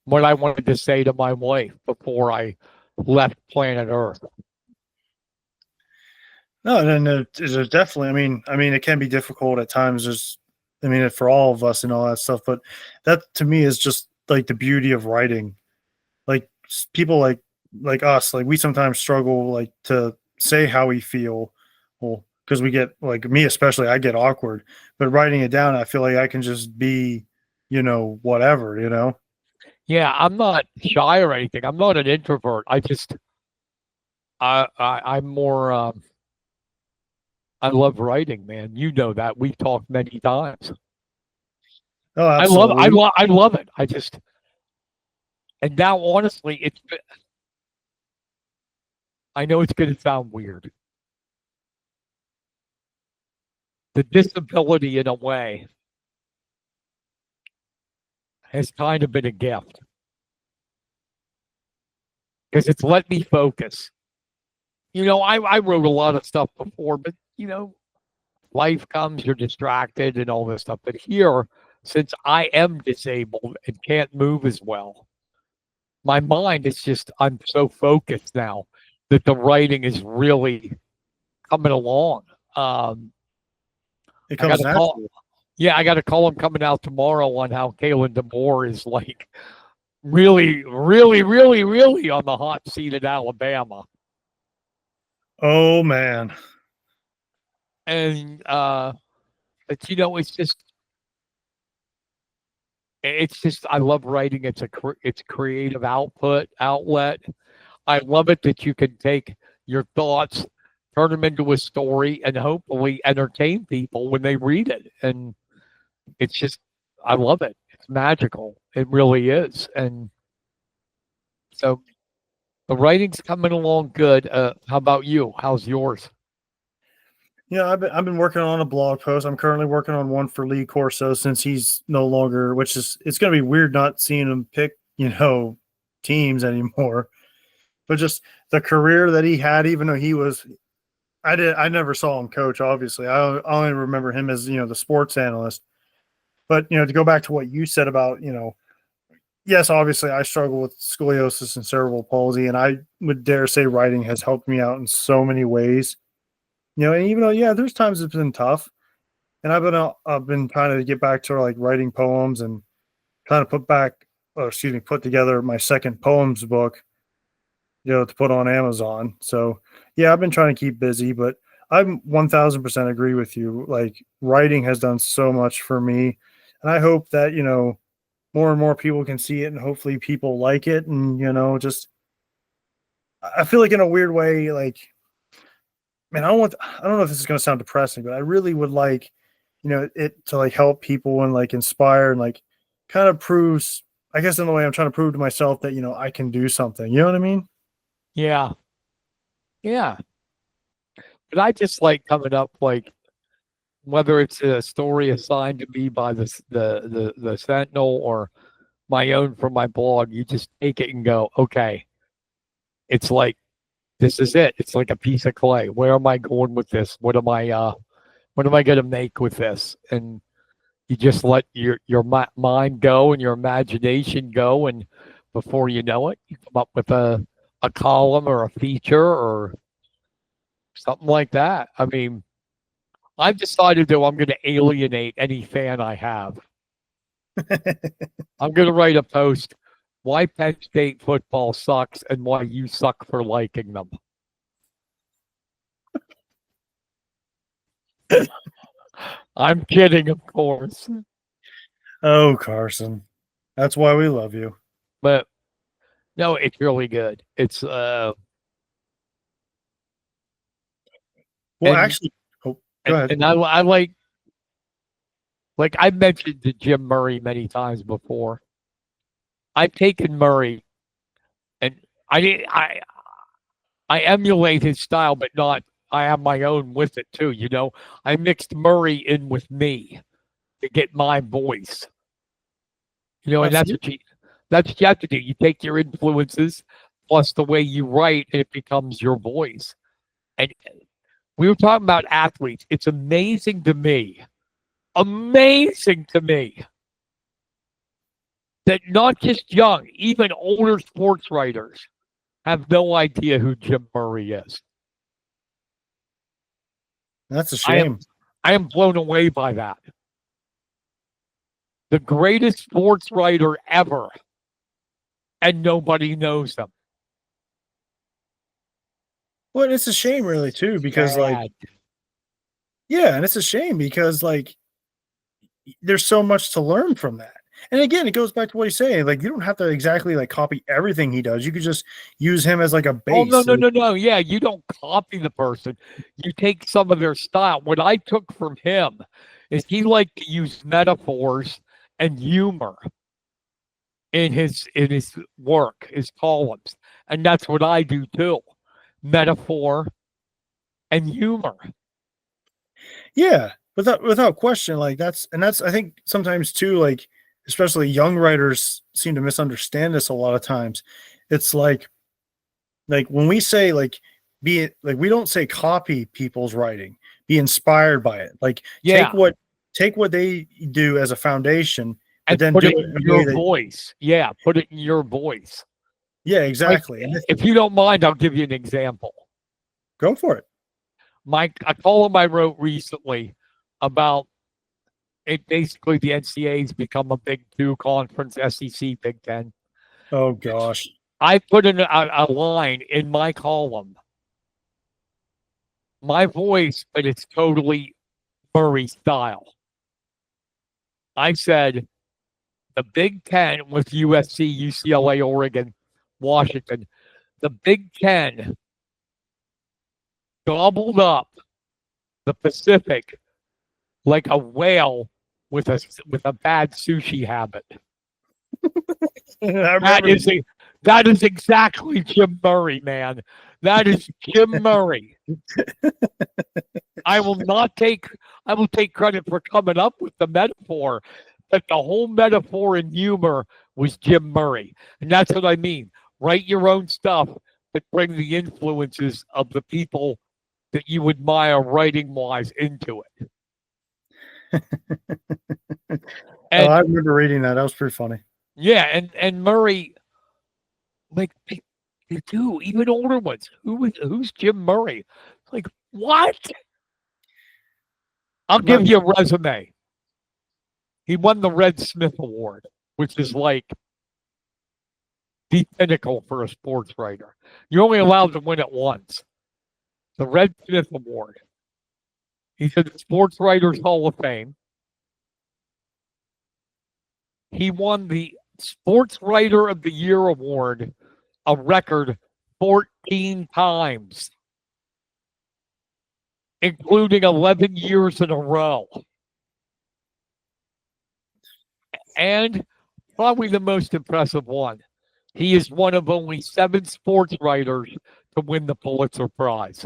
What I wanted to say to my wife before I left planet Earth. No, there's definitely. I mean, it can be difficult at times. For all of us and all that stuff. But that to me is just like the beauty of writing. Like people like us, like we sometimes struggle like to say how we feel. Well, because we get like me especially, I get awkward. But writing it down, I feel like I can just be, whatever. Yeah, I'm not shy or anything. I'm not an introvert. I'm more. I love writing, man. You know that. We've talked many times. Oh, absolutely. I love it. And now, honestly, I know it's going to sound weird. The disability, in a way, has kind of been a gift because it's let me focus. I wrote a lot of stuff before, but life comes, you're distracted and all this stuff. But here, since I am disabled and can't move as well, my mind is I'm so focused now that the writing is really coming along. It comes natural. I got a column coming out tomorrow on how Kalen DeMoore is like really, really, really, really on the hot seat in Alabama. Oh man. And but it's just I love writing. It's creative outlet. I love it that you can take your thoughts, turn them into a story, and hopefully entertain people when they read it. And it's just I love it. It's magical. It really is. And so the writing's coming along good. How about you? How's yours? Yeah, I've been working on a blog post. I'm currently working on one for Lee Corso since he's no longer, it's going to be weird not seeing him pick, teams anymore. But just the career that he had, even though I never saw him coach, obviously. I only remember him as, the sports analyst. But, to go back to what you said about, yes, obviously I struggle with scoliosis and cerebral palsy, and I would dare say writing has helped me out in so many ways. And even though, yeah, there's times it's been tough, and I've been trying to get back to like writing poems and kind of put together my second poems book, to put on Amazon. So yeah, I've been trying to keep busy, but I'm 1000% agree with you. Like writing has done so much for me. And I hope that, more and more people can see it and hopefully people like it. And, just, I feel like in a weird way, like, man, I don't know if this is going to sound depressing, but I really would like, it to like help people and like inspire and like kind of proves, I guess in the way I'm trying to prove to myself that, I can do something. You know what I mean? Yeah. Yeah. But I just like coming up, like, whether it's a story assigned to me by the Sentinel or my own from my blog, you just take it and go, okay, it's like, this is it. It's like a piece of clay. Where am I going with this? What am I going to make with this? And you just let your mind go and your imagination go, and before you know it, you come up with a column or a feature or something like that. I mean, I've decided that I'm going to alienate any fan I have. I'm going to write a post, why Penn State football sucks and why you suck for liking them. I'm kidding, of course. Oh, Carson. That's why we love you. But no, it's really good. It's Well, and, actually, go ahead. And I like I've mentioned to Jim Murray many times before. I've taken Murray and I emulate his style, but not. I have my own with it too. I mixed Murray in with me to get my voice. And that's what you have to do. You take your influences plus the way you write, and it becomes your voice. And we were talking about athletes. It's amazing to me that not just young, even older sports writers have no idea who Jim Murray is. That's a shame. I am blown away by that. The greatest sports writer ever, and nobody knows him. Well, it's a shame, really, too, because Sad. yeah, and it's a shame because there's so much to learn from that. And again, it goes back to what he's saying. Like, you don't have to exactly like copy everything he does. You could just use him as like a base. Oh, no. Yeah, you don't copy the person. You take some of their style. What I took from him is he liked to use metaphors and humor in his work, his columns. And that's what I do too. Metaphor and humor. Yeah, without question. Like that's I think sometimes too, like especially young writers seem to misunderstand this a lot of times. It's like when we say we don't say copy people's writing, be inspired by it. Like take what they do as a foundation, but and then put do it in your voice. Yeah, put it in your voice. Yeah, exactly. Like, if you don't mind, I'll give you an example. Go for it. A column I wrote recently about it. Basically, the NCAA's become a Big Two conference, SEC, Big Ten. Oh gosh. I put in a line in my column, my voice, but it's totally Murray style. I said, the Big Ten with USC, UCLA, Oregon, Washington, the Big Ten gobbled up the Pacific like a whale with a bad sushi habit. That is exactly Jim Murray, man. That is Jim Murray. I will take credit for coming up with the metaphor, but the whole metaphor and humor was Jim Murray. And that's what I mean. Write your own stuff, but bring the influences of the people that you admire writing-wise into it. I remember reading that. That was pretty funny. Yeah, and Murray, like they do, even older ones. Who's Jim Murray? Like, what? I'll Not give you a resume. He won the Red Smith Award, which is like the pinnacle for a sports writer. You're only allowed to win it once. The Red Smith Award. He's in the Sports Writers Hall of Fame. He won the Sports Writer of the Year award a record 14 times, including 11 years in a row. And probably the most impressive one, he is one of only 7 sports writers to win the Pulitzer Prize.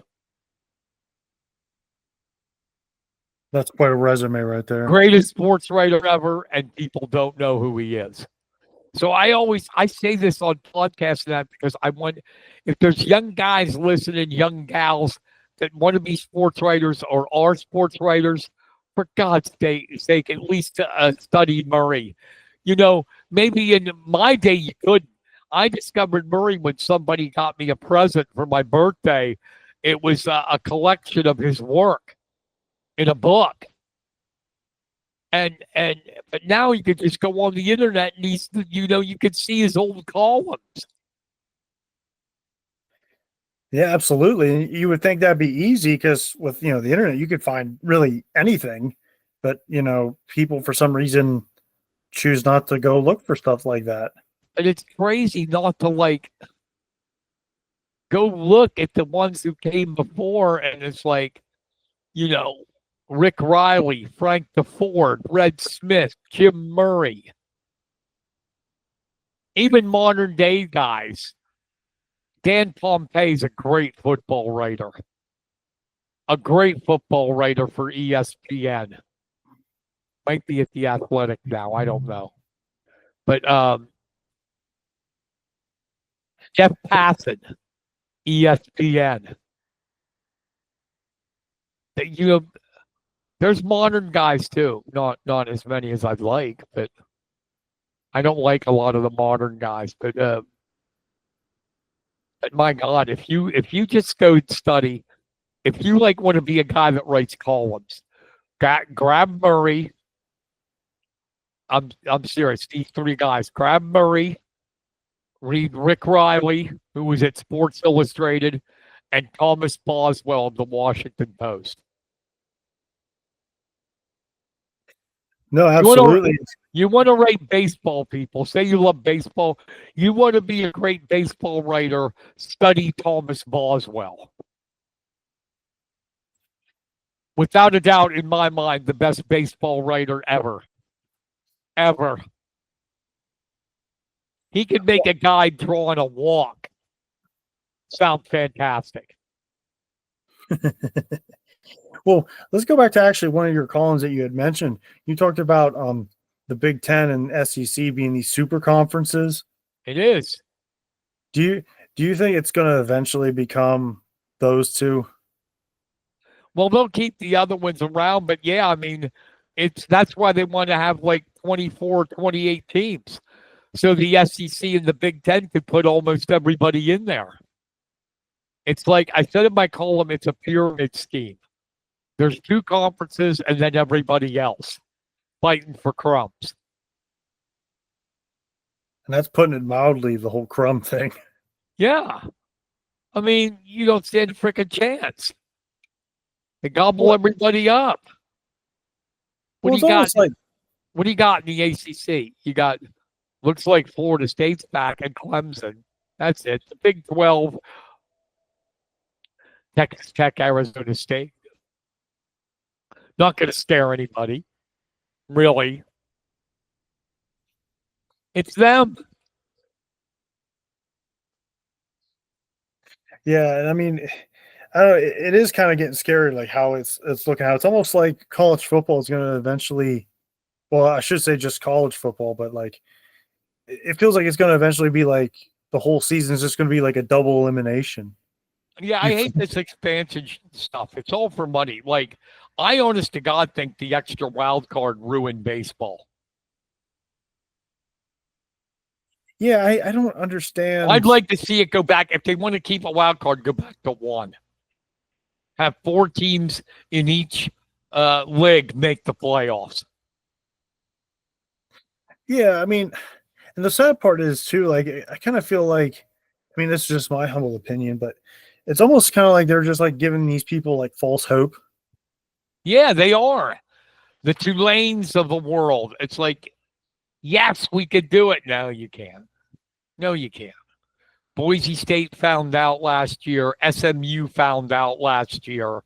That's quite a resume right there. Greatest sports writer ever, and people don't know who he is. So I say this on podcasts now because I want, if there's young guys listening, young gals that want to be sports writers or are sports writers, for God's sake, at least study Murray. You know, maybe in my day you couldn't. I discovered Murray when somebody got me a present for my birthday. It was a collection of his work in a book. But now you could just go on the internet and you could see his old columns. Yeah, absolutely. You would think that'd be easy because with the internet, you could find really anything, but people for some reason choose not to go look for stuff like that. And it's crazy not to go look at the ones who came before, and it's Rick Riley, Frank DeFord, Red Smith, Jim Murray, even modern day guys. Dan Pompei is a great football writer. A great football writer for ESPN. Might be at The Athletic now. I don't know. But Jeff Passan, ESPN. There's modern guys too. Not as many as I'd like, but I don't like a lot of the modern guys. But my God, if you just go study, if you want to be a guy that writes columns, grab Murray. I'm serious. These 3 guys: grab Murray, read Rick Riley, who was at Sports Illustrated, and Thomas Boswell of the Washington Post. No, absolutely. You want to write baseball, people. Say you love baseball. You want to be a great baseball writer, study Thomas Boswell. Without a doubt, in my mind, the best baseball writer ever. Ever. He could make a guy drawing a walk sound fantastic. Well, let's go back to actually one of your columns that you had mentioned. You talked about the Big Ten and SEC being these super conferences. It is. Do you think it's going to eventually become those two? Well, they'll keep the other ones around, but yeah, I mean, that's why they want to have 24, 28 teams. So the SEC and the Big Ten could put almost everybody in there. It's like I said in my column, it's a pyramid scheme. There's 2 conferences and then everybody else fighting for crumbs. And that's putting it mildly, the whole crumb thing. Yeah. I mean, you don't stand a freaking chance. They gobble everybody up. What do you got? What do you got in the ACC? You got, looks like Florida State's back and Clemson. That's it. The Big 12, Texas Tech, Arizona State. Not going to scare anybody. Really. It's them. Yeah, and I mean, I don't know, it is kind of getting scary, how it's looking out. It's almost like college football is going to eventually, well, I should say just college football, but it feels like it's going to eventually be the whole season is just going to be a double elimination. Yeah, I hate this expansion stuff. It's all for money. I honest to God think the extra wild card ruined baseball. Yeah, I don't understand. I'd like to see it go back. If they want to keep a wild card, go back to 1. Have 4 teams in each league make the playoffs. Yeah, I mean, and the sad part is too, like I kind of feel like, I mean, this is just my humble opinion, but it's almost kind of like they're just like giving these people like false hope. Yeah, they are. The Tulanes of the world. It's like, yes, we could do it. No, you can't. No, you can't. Boise State found out last year. SMU found out last year.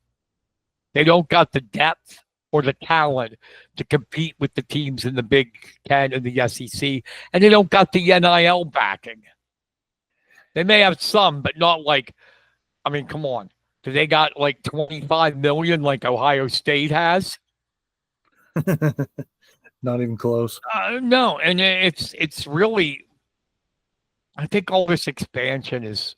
They don't got the depth or the talent to compete with the teams in the Big Ten and the SEC, and they don't got the NIL backing. They may have some, but not like, I mean, come on. Do they got like 25 million like Ohio State has? Not even close. No, and it's really, I think all this expansion is,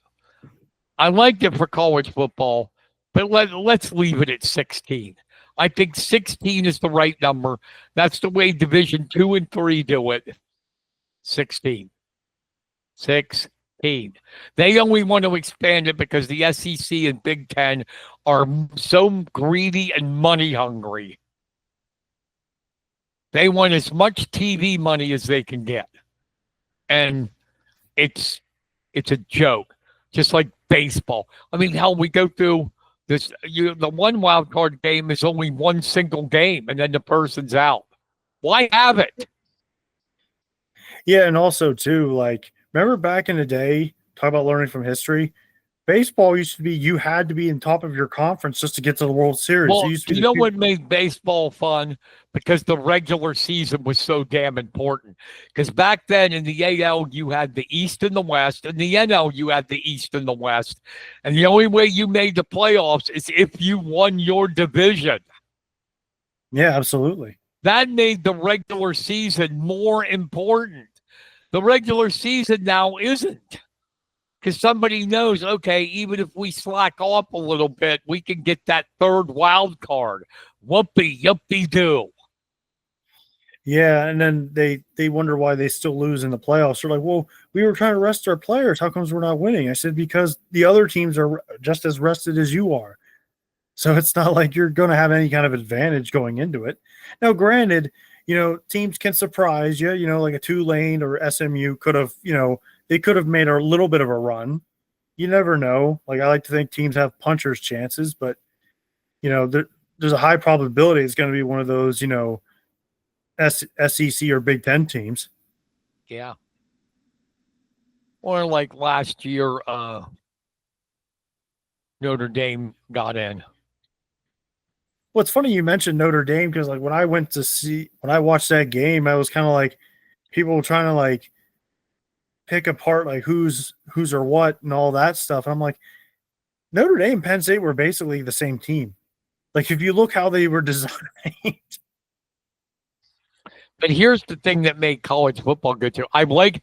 I liked it for college football, but let's leave it at 16. I think 16 is the right number. That's the way Division 2 and 3 do it. 16. 16. They only want to expand it because the SEC and Big Ten are so greedy and money hungry. They want as much TV money as they can get. And it's a joke, just like baseball. I mean, hell, we go through this. The one wild card game is only one single game, and then the person's out. Why have it? Yeah, and also too, like remember back in the day, talk about learning from history. Baseball used to be you had to be in top of your conference just to get to the World Series. Well, It used to be you know what made baseball fun? Because the regular season was so damn important. Because back then in the AL, you had the East and the West. In the NL, you had the East and the West. And the only way you made the playoffs is if you won your division. Yeah, absolutely. That made the regular season more important. The regular season now isn't. Because somebody knows, okay, even if we slack off a little bit, we can get that third wild card. Whoopee, yuppie do. Yeah, and then they wonder why they still lose in the playoffs. They're like, well, we were trying to rest our players. How comes we're not winning? I said, because the other teams are just as rested as you are. So it's not like you're going to have any kind of advantage going into it. Now, granted, teams can surprise you, like a Tulane or SMU could have, they could have made a little bit of a run. You never know. Like I like to think teams have puncher's chances, but there's a high probability it's going to be one of those, SEC or Big Ten teams. Yeah. Or like last year, Notre Dame got in. Well, it's funny you mentioned Notre Dame because like when I watched that game, I was kind of like people were trying to like pick apart like who's or what and all that stuff. And I'm like, Notre Dame and Penn State were basically the same team. Like if you look how they were designed. But here's the thing that made college football good too. I like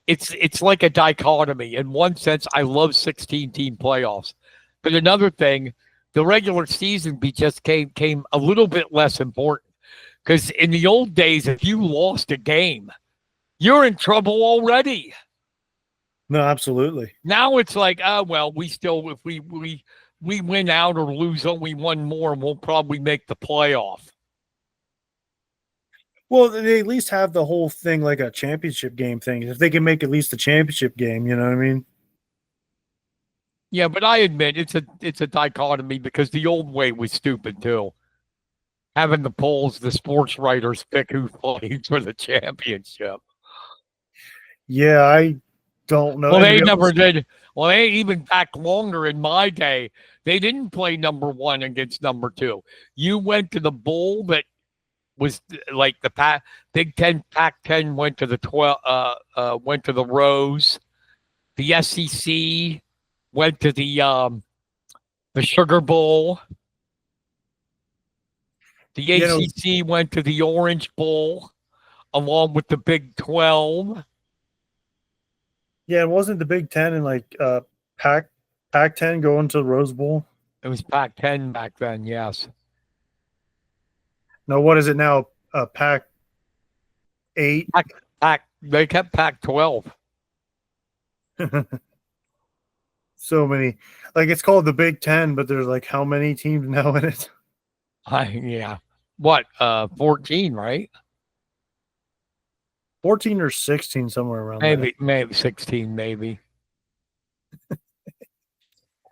it's like a dichotomy. In one sense, I love 16-team playoffs. But another thing, the regular season just came a little bit less important. Because in the old days, if you lost a game, you're in trouble already. No, absolutely. Now it's like, well, we still, if we win out or lose only one more, we'll probably make the playoff. Well, they at least have the whole thing like a championship game thing. If they can make at least a championship game, you know what I mean? Yeah, but I admit it's a dichotomy because the old way was stupid too. Having the polls, the sports writers pick who plays for the championship. Yeah, I don't know. Well, they never did. Well, they even back longer in my day. They didn't play number 1 against number 2. You went to the bowl that was like the Big Ten, Pac-10 went to the went to the Rose. The SEC went to the Sugar Bowl. The ACC went to the Orange Bowl, along with the Big 12. Yeah, it wasn't the Big Ten and like Pac-10 going to the Rose Bowl. It was Pac-10 back then, yes. No, what is it now? Pac-8? They kept Pac-12. So many, like it's called the Big Ten, but there's like how many teams now in it? Yeah. What? 14, right? 14 or 16, somewhere around there. Maybe 16, maybe.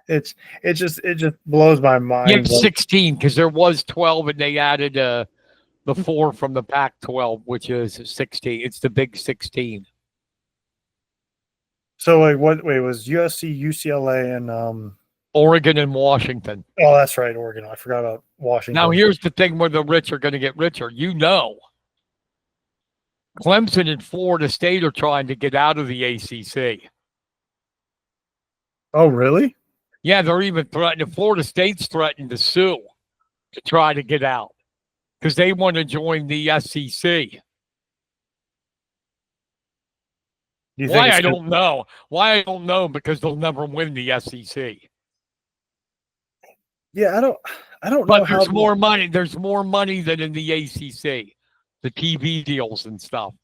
It just blows my Yeah, mind. 16 because there was 12 and they added the 4 from the Pac-12, which is 16. It's the Big 16. So like what? Wait, it was USC, UCLA, and Oregon and Washington. oh, that's right, Oregon. I forgot about Washington. Now, here's the thing where the rich are going to get richer. Clemson and Florida State are trying to get out of the ACC. Oh, really? Yeah, they're even threatening. Florida State's threatened to sue to try to get out because they want to join the SEC. Do you Why? think I don't know. Why? I don't know because they'll never win the SEC. Yeah, I don't know But how there's more money. There's more money than in the ACC, the TV deals and stuff,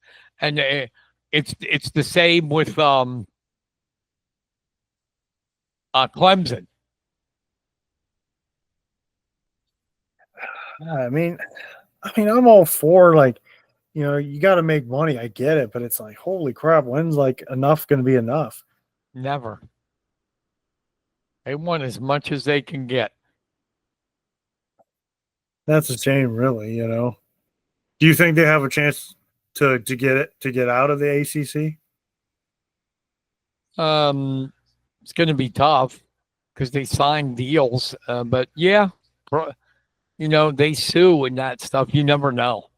and it's the same with Clemson. I mean, I'm all for like, you got to make money. I get it, but it's like, holy crap, when's like enough going to be enough? Never. They want as much as they can get. That's a shame, really. Do you think they have a chance to get out of the ACC? It's going to be tough because they signed deals, but yeah, they sue and that stuff. You never know.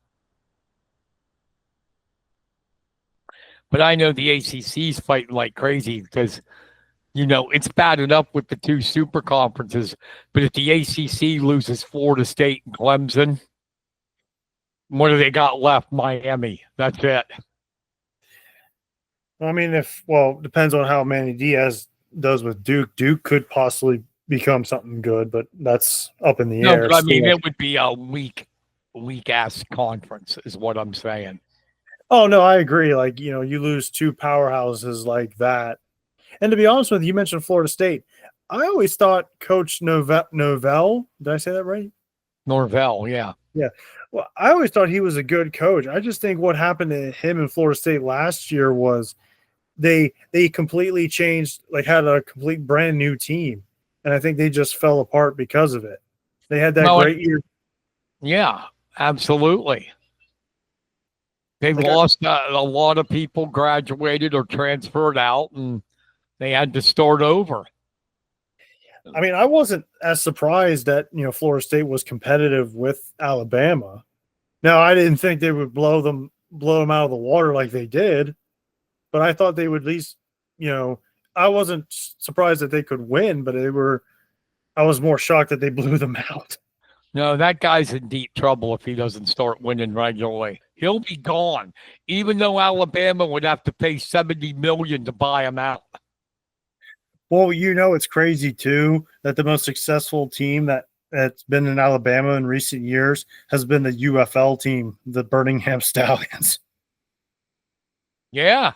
But I know the ACC's fighting like crazy because, it's bad enough with the 2 super conferences. But if the ACC loses Florida State and Clemson, what do they got left? Miami. That's it. I mean, depends on how Manny Diaz does with Duke. Duke could possibly become something good, but that's up in the air. But I mean, it would be a weak ass conference, is what I'm saying. Oh no, I agree. Like, you lose 2 powerhouses like that. And to be honest with you, you mentioned Florida State. I always thought Coach Novell, did I say that right? Norvell, yeah. Yeah. Well, I always thought he was a good coach. I just think what happened to him in Florida State last year was they completely changed, like had a complete brand new team. And I think they just fell apart because of it. They had that great year. Yeah, absolutely. They lost a lot of people, graduated or transferred out, and they had to start over. I mean, I wasn't as surprised that, Florida State was competitive with Alabama. Now, I didn't think they would blow them out of the water like they did, but I thought they would at least, I wasn't surprised that they could win, but I was more shocked that they blew them out. No, that guy's in deep trouble if he doesn't start winning regularly. He'll be gone, even though Alabama would have to pay $70 million to buy him out. Well, it's crazy too that the most successful team that's been in Alabama in recent years has been the UFL team, the Birmingham Stallions. Yeah.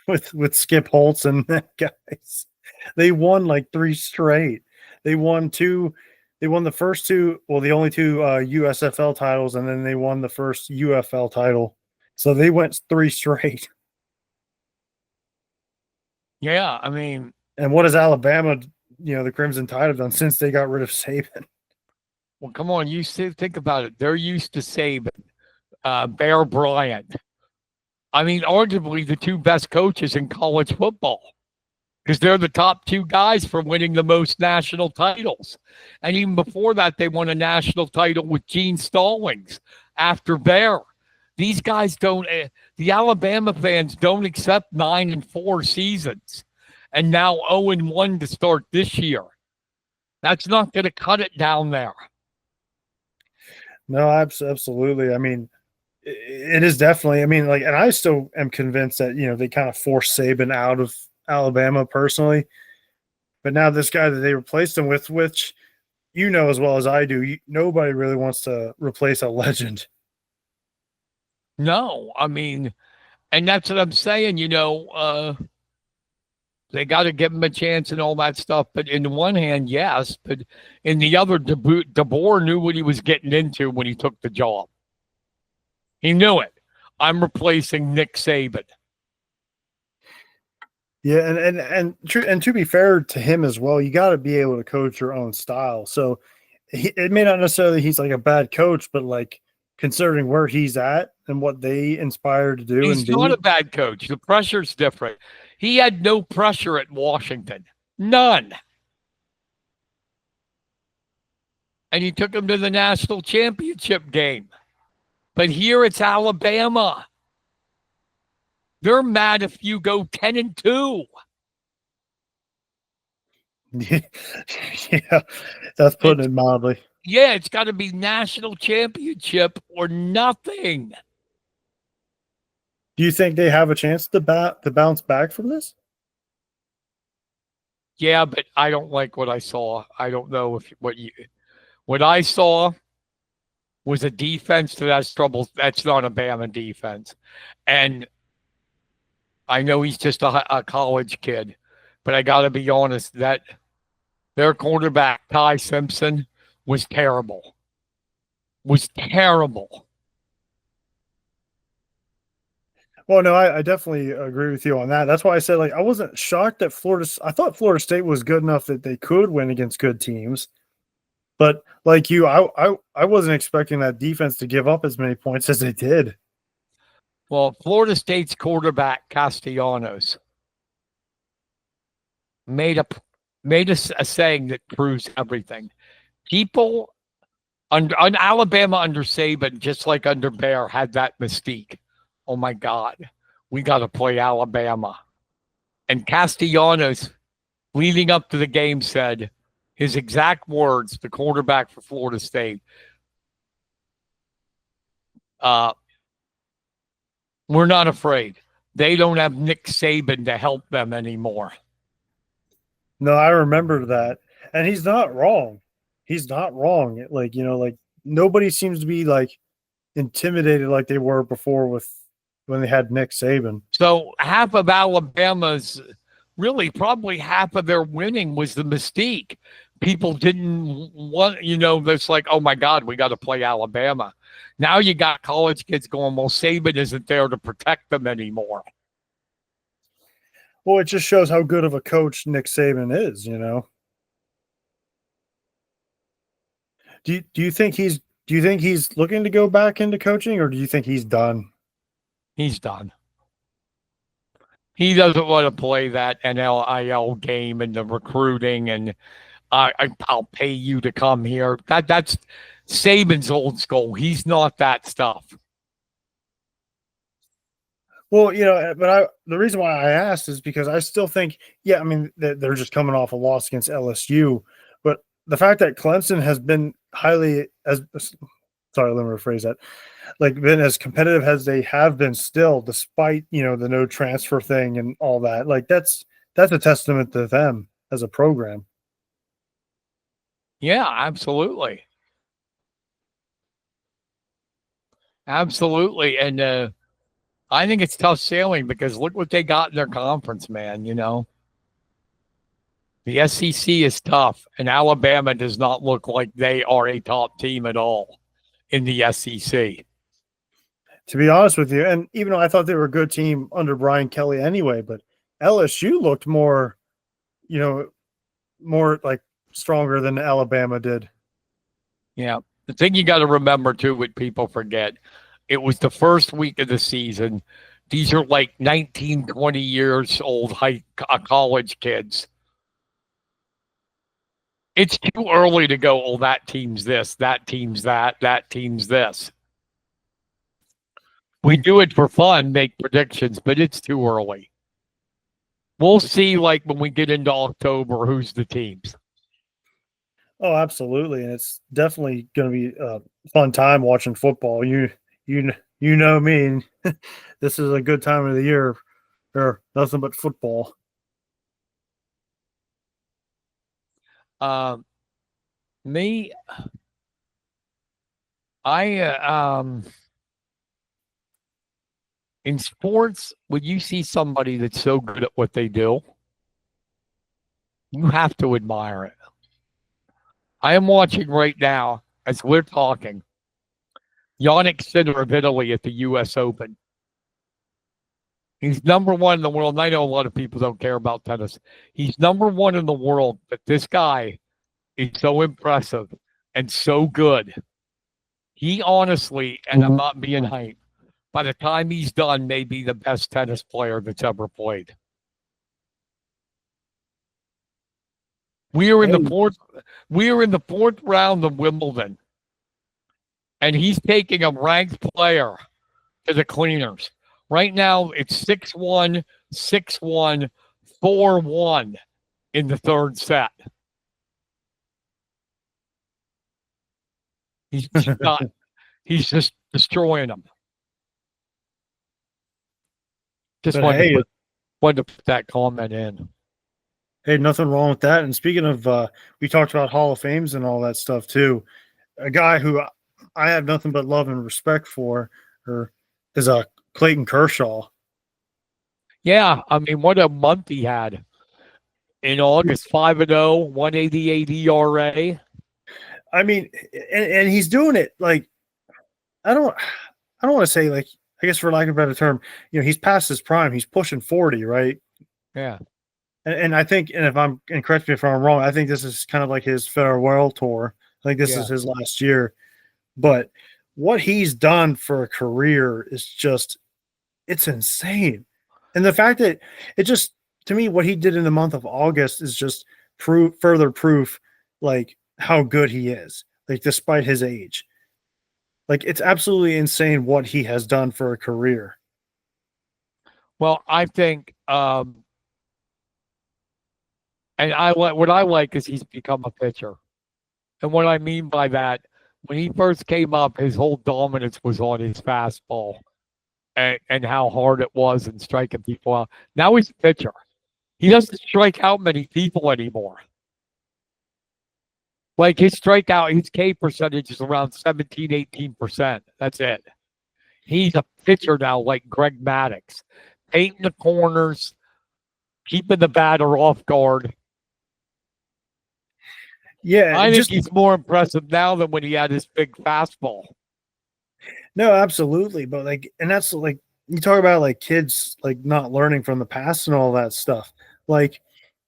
With Skip Holtz and that guys. They won like 3 straight. They won the first 2, well, the only 2 USFL titles, and then they won the first UFL title. So they went 3 straight. Yeah, I mean. And what has Alabama, the Crimson Tide have done since they got rid of Saban? Well, come on, think about it. They're used to Saban, Bear Bryant. I mean, arguably the 2 best coaches in college football because they're the top 2 guys for winning the most national titles. And even before that, they won a national title with Gene Stallings after Bear. These guys don't, the Alabama fans don't accept 9-4 seasons and now 0-1 to start this year. That's not going to cut it down there. No, absolutely. I mean, it is definitely, and I still am convinced that, they kind of forced Saban out of Alabama personally. But now this guy that they replaced him with, which as well as I do, nobody really wants to replace a legend. No, I mean, And that's what I'm saying. They got to give him a chance and all that stuff. But in the one hand, yes. But in the other, DeBoer knew what he was getting into when he took the job. He knew it. I'm replacing Nick Saban. Yeah, and to be fair to him as well, you got to be able to coach your own style. So it may not necessarily he's like a bad coach, but like considering where he's at and what they inspired to do He's and not be, a bad coach. The pressure's different. He had no pressure at Washington. None. And he took him to the national championship game. But here it's Alabama. They're mad if you go 10-2. yeah, that's putting it mildly. Yeah, it's got to be national championship or nothing. Do you think they have a chance to bounce back from this? Yeah, but I don't like what I saw. I don't know if what I saw was a defense that has trouble. That's not a Bama defense. And I know he's just a college kid, but I got to be honest that their quarterback, Ty Simpson, was terrible. Was terrible. Well, no, I definitely agree with you on that. That's why I said like I wasn't shocked that I thought Florida State was good enough that they could win against good teams. But like you, I wasn't expecting that defense to give up as many points as they did. Well, Florida State's quarterback, Castellanos, made a saying that proves everything. People on Alabama under Saban, just like under Bear, had that mystique. Oh my God, we got to play Alabama. And Castellanos, leading up to the game, said his exact words, the quarterback for Florida State, we're not afraid. They don't have Nick Saban to help them anymore. No, I remember that. And he's not wrong. He's not wrong. Like, like nobody seems to be like intimidated like they were before when they had Nick Saban. So half of Alabama's, really probably half of their winning was the mystique. People didn't want, it's like, oh my God, we got to play Alabama. Now you got college kids going, well, Saban isn't there to protect them anymore. Well, it just shows how good of a coach Nick Saban is, Do you think he's looking to go back into coaching, or do you think he's done? He's done. He doesn't want to play that NIL game and the recruiting and I'll pay you to come here. That's Saban's old school. He's not that stuff. Well, but the reason why I asked is because I still think, yeah, I mean, they're just coming off a loss against LSU, but the fact that Clemson has been sorry, let me rephrase that, like been as competitive as they have been still, despite, the no transfer thing and all that, like that's a testament to them as a program. Yeah, absolutely. Absolutely. And I think it's tough sailing because look what they got in their conference, man. The SEC is tough, and Alabama does not look like they are a top team at all in the SEC. To be honest with you, and even though I thought they were a good team under Brian Kelly anyway, but LSU looked more, more like stronger than Alabama did. Yeah. The thing you got to remember, too, what people forget, it was the first week of the season. These are like 19, 20 years old college kids. It's too early to go, oh, that team's this, that team's that team's this. We do it for fun, make predictions, but it's too early. We'll see, like, when we get into October, who's the teams. Oh, absolutely, and it's definitely going to be a fun time watching football. You know me. This is a good time of the year for nothing but football. Me, I In sports, when you see somebody that's so good at what they do, you have to admire it. I am watching right now, as we're talking, Yannick Sinner of Italy at the U.S. Open. He's number one in the world. And I know a lot of people don't care about tennis. He's number one in the world, but this guy is so impressive and so good. He honestly, and I'm not being hyped, by the time he's done, may be the best tennis player that's ever played. We are in the fourth round of Wimbledon, and he's taking a ranked player to the cleaners. Right now, it's 6-1, 6-1, 4-1 in the third set. He's not. He's just destroying them. Just wanted to put that comment in. Hey, nothing wrong with that. And speaking of, we talked about Hall of Fames and all that stuff too. A guy who I have nothing but love and respect for is Clayton Kershaw. Yeah, I mean, what a month he had in August. 5-0, 188 ERA. I mean, and he's doing it like I don't want to say, like, I guess for lack of a better term, he's past his prime. He's pushing 40, right? Yeah. And I think, and correct me if I'm wrong, I think this is kind of like his farewell tour. I think this is his last year. But what he's done for a career is just, it's insane. And the fact that to me, what he did in the month of August is just further proof, like, how good he is, like, despite his age. Like, it's absolutely insane what he has done for a career. Well, I think, and what I like is he's become a pitcher. And what I mean by that, when he first came up, his whole dominance was on his fastball and how hard it was and striking people out. Now he's a pitcher. He doesn't strike out many people anymore. Like, his K percentage is around 17, 18%. That's it. He's a pitcher now, like Greg Maddux, painting the corners, keeping the batter off guard. Yeah, I think he's more impressive now than when he had his big fastball. No, absolutely. But, like, and that's, like, you talk about, like, kids, like, not learning from the past and all that stuff. Like,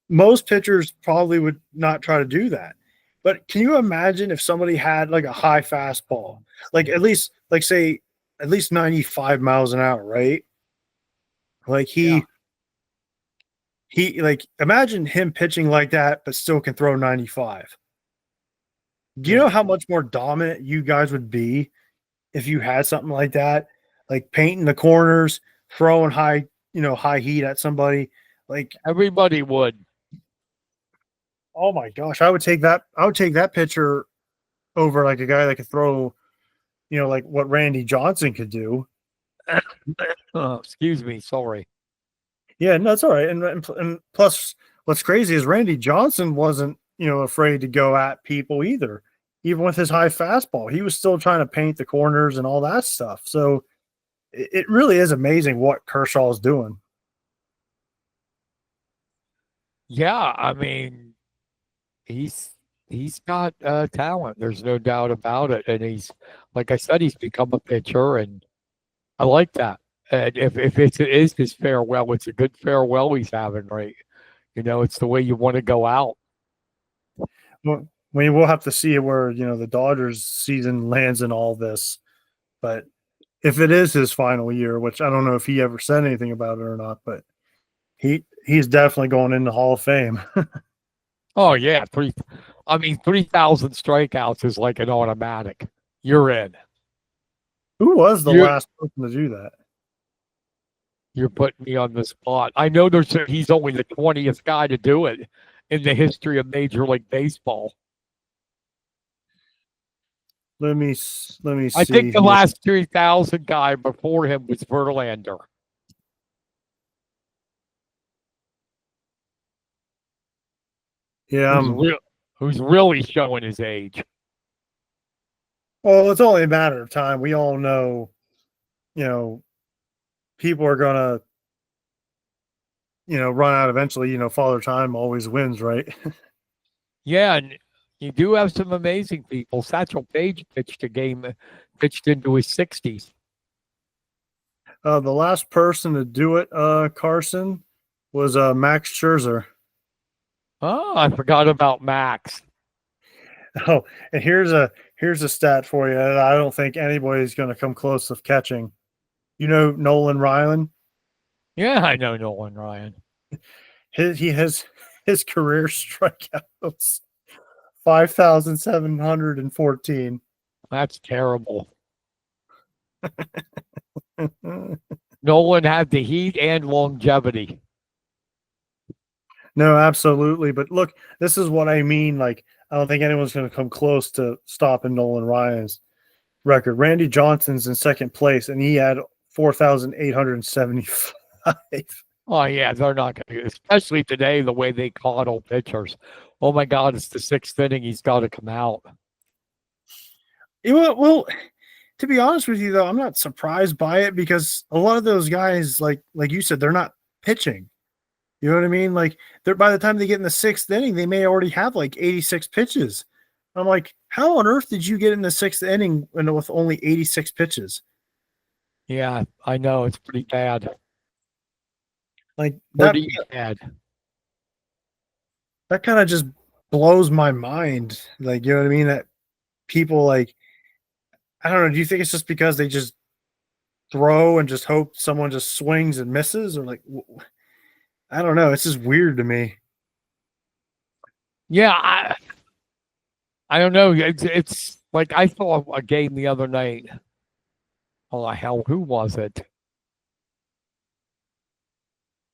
most pitchers probably would not try to do that. But can you imagine if somebody had, like, a high fastball, like, at least 95 miles an hour, right? Like, like, imagine him pitching like that, but still can throw 95. Do you know how much more dominant you guys would be if you had something like that? Like, painting the corners, throwing high heat at somebody. Like, everybody would. Oh my gosh, I would take that pitcher over, like, a guy that could throw, like what Randy Johnson could do. Oh, excuse me, sorry. Yeah, no, it's all right. And plus, what's crazy is Randy Johnson wasn't, afraid to go at people either. Even with his high fastball, he was still trying to paint the corners and all that stuff. So it really is amazing what Kershaw is doing. Yeah, I mean, he's got talent. There's no doubt about it. And he's, like I said, he's become a pitcher, and I like that. And if it is his farewell, it's a good farewell he's having, right? It's the way you want to go out. Well, we will have to see where, the Dodgers season lands in all this. But if it is his final year, which I don't know if he ever said anything about it or not, but he's definitely going in the Hall of Fame. Oh, yeah. 3,000 strikeouts is like an automatic. You're in. Who was the last person to do that? You're putting me on the spot. I know he's only the 20th guy to do it in the history of Major League Baseball. Let me see. I think the last 3,000 guy before him was Verlander. Yeah, who's really showing his age. Well, it's only a matter of time. We all know, people are gonna, run out eventually. Father Time always wins, right? Yeah, and you do have some amazing people. Satchel Paige pitched into his 60s. The last person to do it, Carson, was Max Scherzer. Oh, I forgot about Max. Oh, and here's a stat for you that I don't think anybody's going to come close of catching. Nolan Ryan. Yeah, I know Nolan Ryan. He has his career strikeouts 5,714. That's terrible. Nolan had the heat and longevity. No, absolutely. But look, this is what I mean. Like, I don't think anyone's going to come close to stopping Nolan Ryan's record. Randy Johnson's in second place, and he had 4,875. Oh, yeah, they're not going to, especially today, the way they coddle pitchers. Oh, my God, it's the 6th inning. He's got to come out. Well, to be honest with you, though, I'm not surprised by it because a lot of those guys, like you said, they're not pitching. You know what I mean? Like, they're by the time they get in the 6th inning, they may already have like 86 pitches. I'm like, how on earth did you get in the 6th inning with only 86 pitches? Yeah, I know. It's pretty bad. Like Pretty bad. That kind of just blows my mind. Like, you know what I mean? That people like, I don't know. Do you think it's just because they just throw and just hope someone just swings and misses, or like, I don't know. It's just weird to me. Yeah, I don't know. It's like I saw a game the other night. Oh, hell, who was it?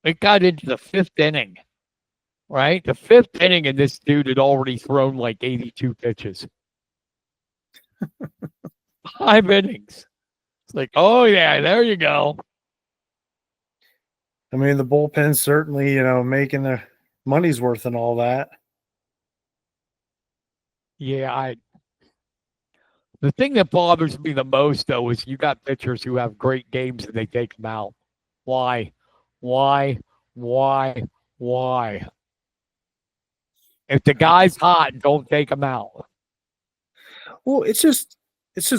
It got into the 5th inning, right? The 5th inning, and this dude had already thrown like 82 pitches. 5 innings. It's like, oh, yeah, there you go. I mean, the bullpen's certainly, making their money's worth and all that. Yeah, the thing that bothers me the most, though, is you got pitchers who have great games and they take them out. Why? If the guy's hot, don't take him out. Well, it's just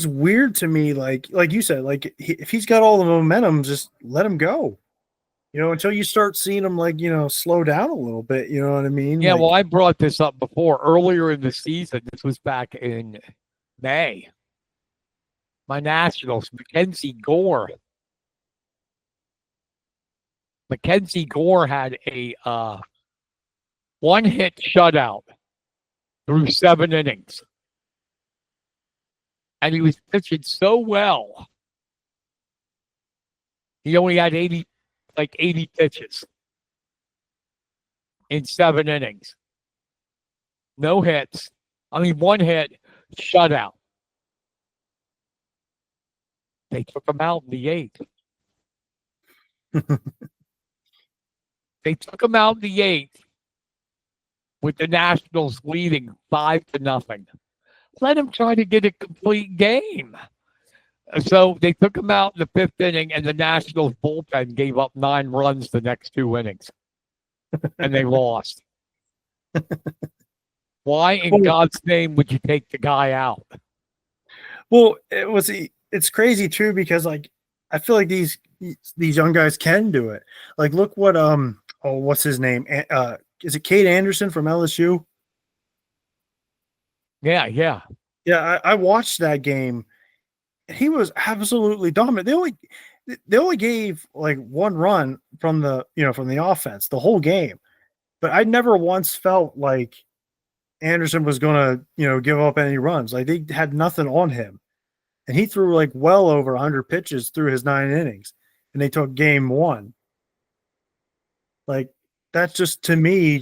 weird to me. Like you said, like if he's got all the momentum, just let him go. Until you start seeing him like, slow down a little bit. You know what I mean? Yeah, like, well, I brought this up before. Earlier in the season, this was back in May. My Nationals, Mackenzie Gore. Mackenzie Gore had a 1-hit shutout through 7 innings. And he was pitching so well. He only had 80 pitches in 7 innings. No hits. 1 hit, shutout. They took him out in the 8th. They took him out in the 8th with the Nationals leading 5-0. Let him try to get a complete game. So they took him out in the 5th inning, and the Nationals bullpen gave up 9 runs the next 2 innings. And they lost. Why in God's name would you take the guy out? Well, it's crazy too, because like I feel like these young guys can do it. Like, look what what's his name? Is it Cade Anderson from LSU? Yeah. I watched that game. He was absolutely dominant. They only gave like 1 run from the offense the whole game, but I never once felt like Anderson was going to give up any runs. Like, they had nothing on him, and he threw like well over 100 pitches through his 9 innings, and they took game 1. Like, that's just, to me,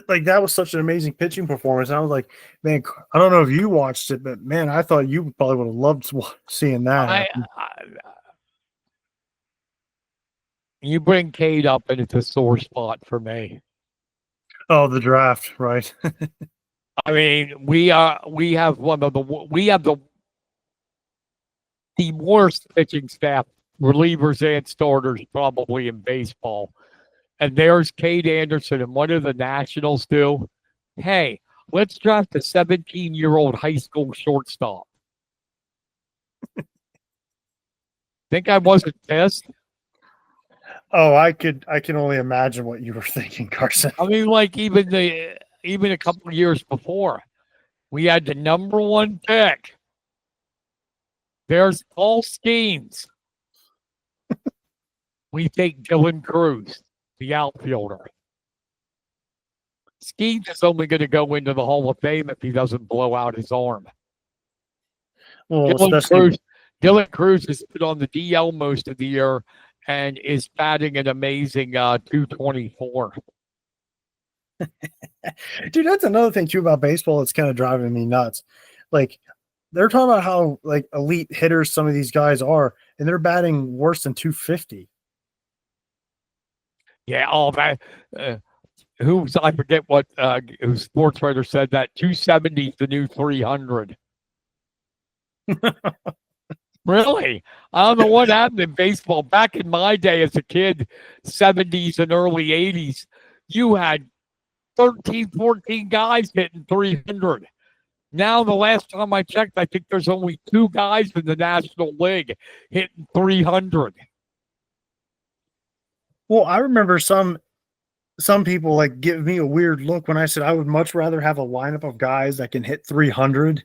like that was such an amazing pitching performance. And I was like, man, I don't know if you watched it, but man, I thought you probably would have loved seeing that. You bring Cade up, and it's a sore spot for me. Oh, the draft, right? We have the worst pitching staff relievers and starters probably in baseball. And there's Kate Anderson, and what do the Nationals do? Hey, let's draft a 17-year-old high school shortstop. Think I wasn't pissed? Oh, I can only imagine what you were thinking, Carson. I mean, like even a couple of years before, we had the number 1 pick. There's all schemes. We take Dylan Cruz, the outfielder. Skeens is only going to go into the Hall of Fame if he doesn't blow out his arm. Well, Dylan Cruz has been on the DL most of the year and is batting an amazing 224. Dude, that's another thing too about baseball that's kind of driving me nuts. Like, they're talking about how like elite hitters some of these guys are, and they're batting worse than 250. Yeah, all that. I forget what whose sports writer said that 270 is the new 300. Really? I don't know what happened in baseball. Back in my day as a kid, 70s and early 80s, you had 13, 14 guys hitting 300. Now, the last time I checked, I think there's only 2 guys in the National League hitting 300. Well, I remember some people like give me a weird look when I said I would much rather have a lineup of guys that can hit 300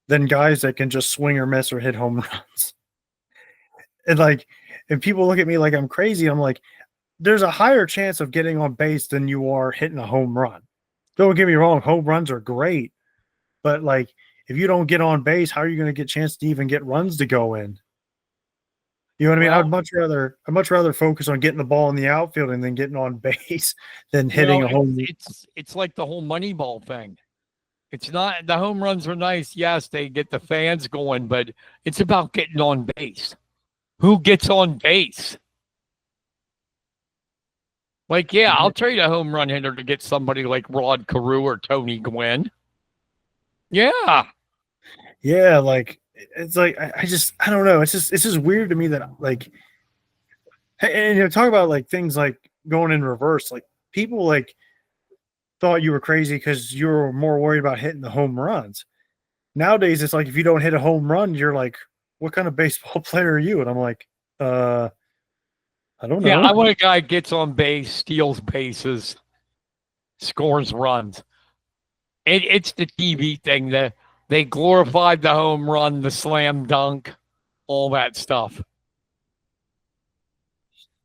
than guys that can just swing or miss or hit home runs. And people look at me like I'm crazy. I'm like, there's a higher chance of getting on base than you are hitting a home run. Don't get me wrong, home runs are great, but like if you don't get on base, how are you going to get a chance to even get runs to go in? You know what I mean? Well, I'd much rather focus on getting the ball in the outfield and then getting on base than hitting a home. It's like the whole Moneyball thing. It's not the home runs are nice. Yes, they get the fans going, but it's about getting on base. Who gets on base? Like, yeah, I'll trade a home run hitter to get somebody like Rod Carew or Tony Gwynn. Yeah. Yeah, like it's like I don't know. It's just weird to me that like, and talk about like things like going in reverse. Like people like thought you were crazy because you were more worried about hitting the home runs. Nowadays, it's like if you don't hit a home run, you're like, what kind of baseball player are you? And I'm like, I don't know. Yeah, I want a guy gets on base, steals bases, scores runs. It's the TV thing that they glorified the home run, the slam dunk, all that stuff.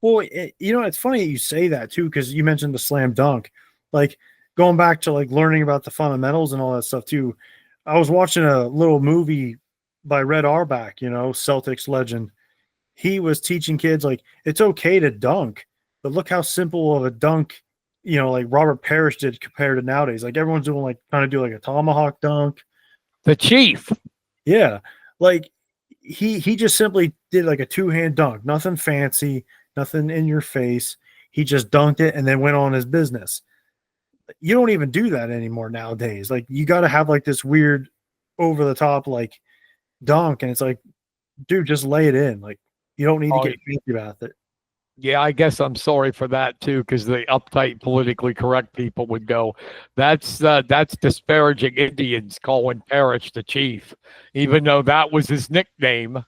Well, it's funny you say that too, because you mentioned the slam dunk. Like going back to like learning about the fundamentals and all that stuff too. I was watching a little movie by Red Auerbach, Celtics legend. He was teaching kids like it's okay to dunk, but look how simple of a dunk, like Robert Parrish did compared to nowadays. Like everyone's doing like trying to do like a tomahawk dunk. The Chief. Yeah. Like he just simply did like a 2-hand dunk, nothing fancy, nothing in your face. He just dunked it and then went on his business. You don't even do that anymore nowadays. Like you got to have like this weird over the top like dunk. And it's like, dude, just lay it in. Like you don't need to get fancy about it. Yeah, I guess I'm sorry for that too, because the uptight, politically correct people would go, "That's disparaging Indians calling Parrish the Chief," even though that was his nickname.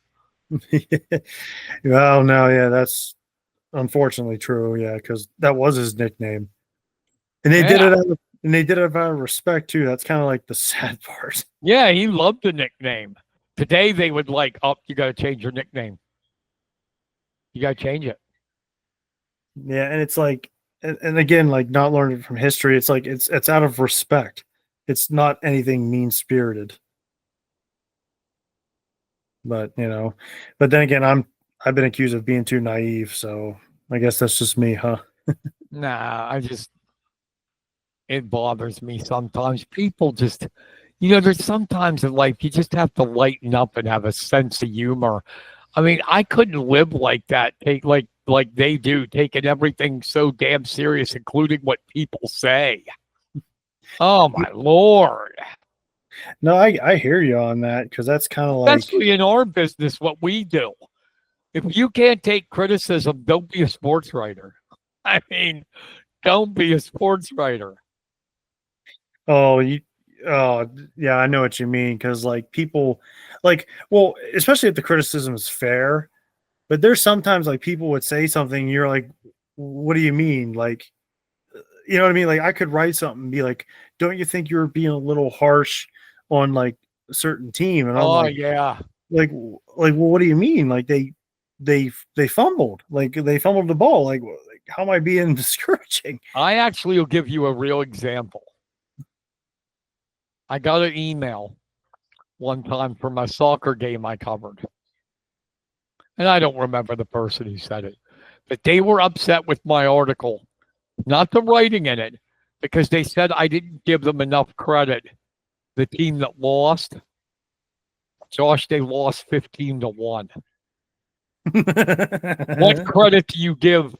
Well, no, yeah, that's unfortunately true. Yeah, because that was his nickname, and they did it out of respect too. That's kind of like the sad part. Yeah, he loved the nickname. Today they would like, "Oh, you got to change your nickname. You got to change it." Yeah, and it's like, and again, like not learning from history, it's like it's out of respect. It's not anything mean spirited. But but then again, I've been accused of being too naive, so I guess that's just me, huh? Nah, it bothers me sometimes. People just, there's sometimes in life you just have to lighten up and have a sense of humor. I mean, I couldn't live like that. Like they do, taking everything so damn serious, including what people say. Oh my Lord. No, I hear you on that because that's kind of like, especially in our business, what we do. If you can't take criticism, don't be a sports writer. I mean, don't be a sports writer. Oh, yeah, I know what you mean. Because like people, like, well, especially if the criticism is fair, but there's sometimes like people would say something, you're like, what do you mean? Like, you know what I mean? Like, I could write something and be like, don't you think you're being a little harsh on like a certain team? And I'm Oh like, yeah. well, what do you mean? Like they fumbled, like they fumbled the ball. Like how am I being discouraging? I actually will give you a real example. I got an email one time from a soccer game I covered. And I don't remember the person who said it, but they were upset with my article, not the writing in it, because they said I didn't give them enough credit. The team that lost, Josh, they lost 15-1. What credit do you give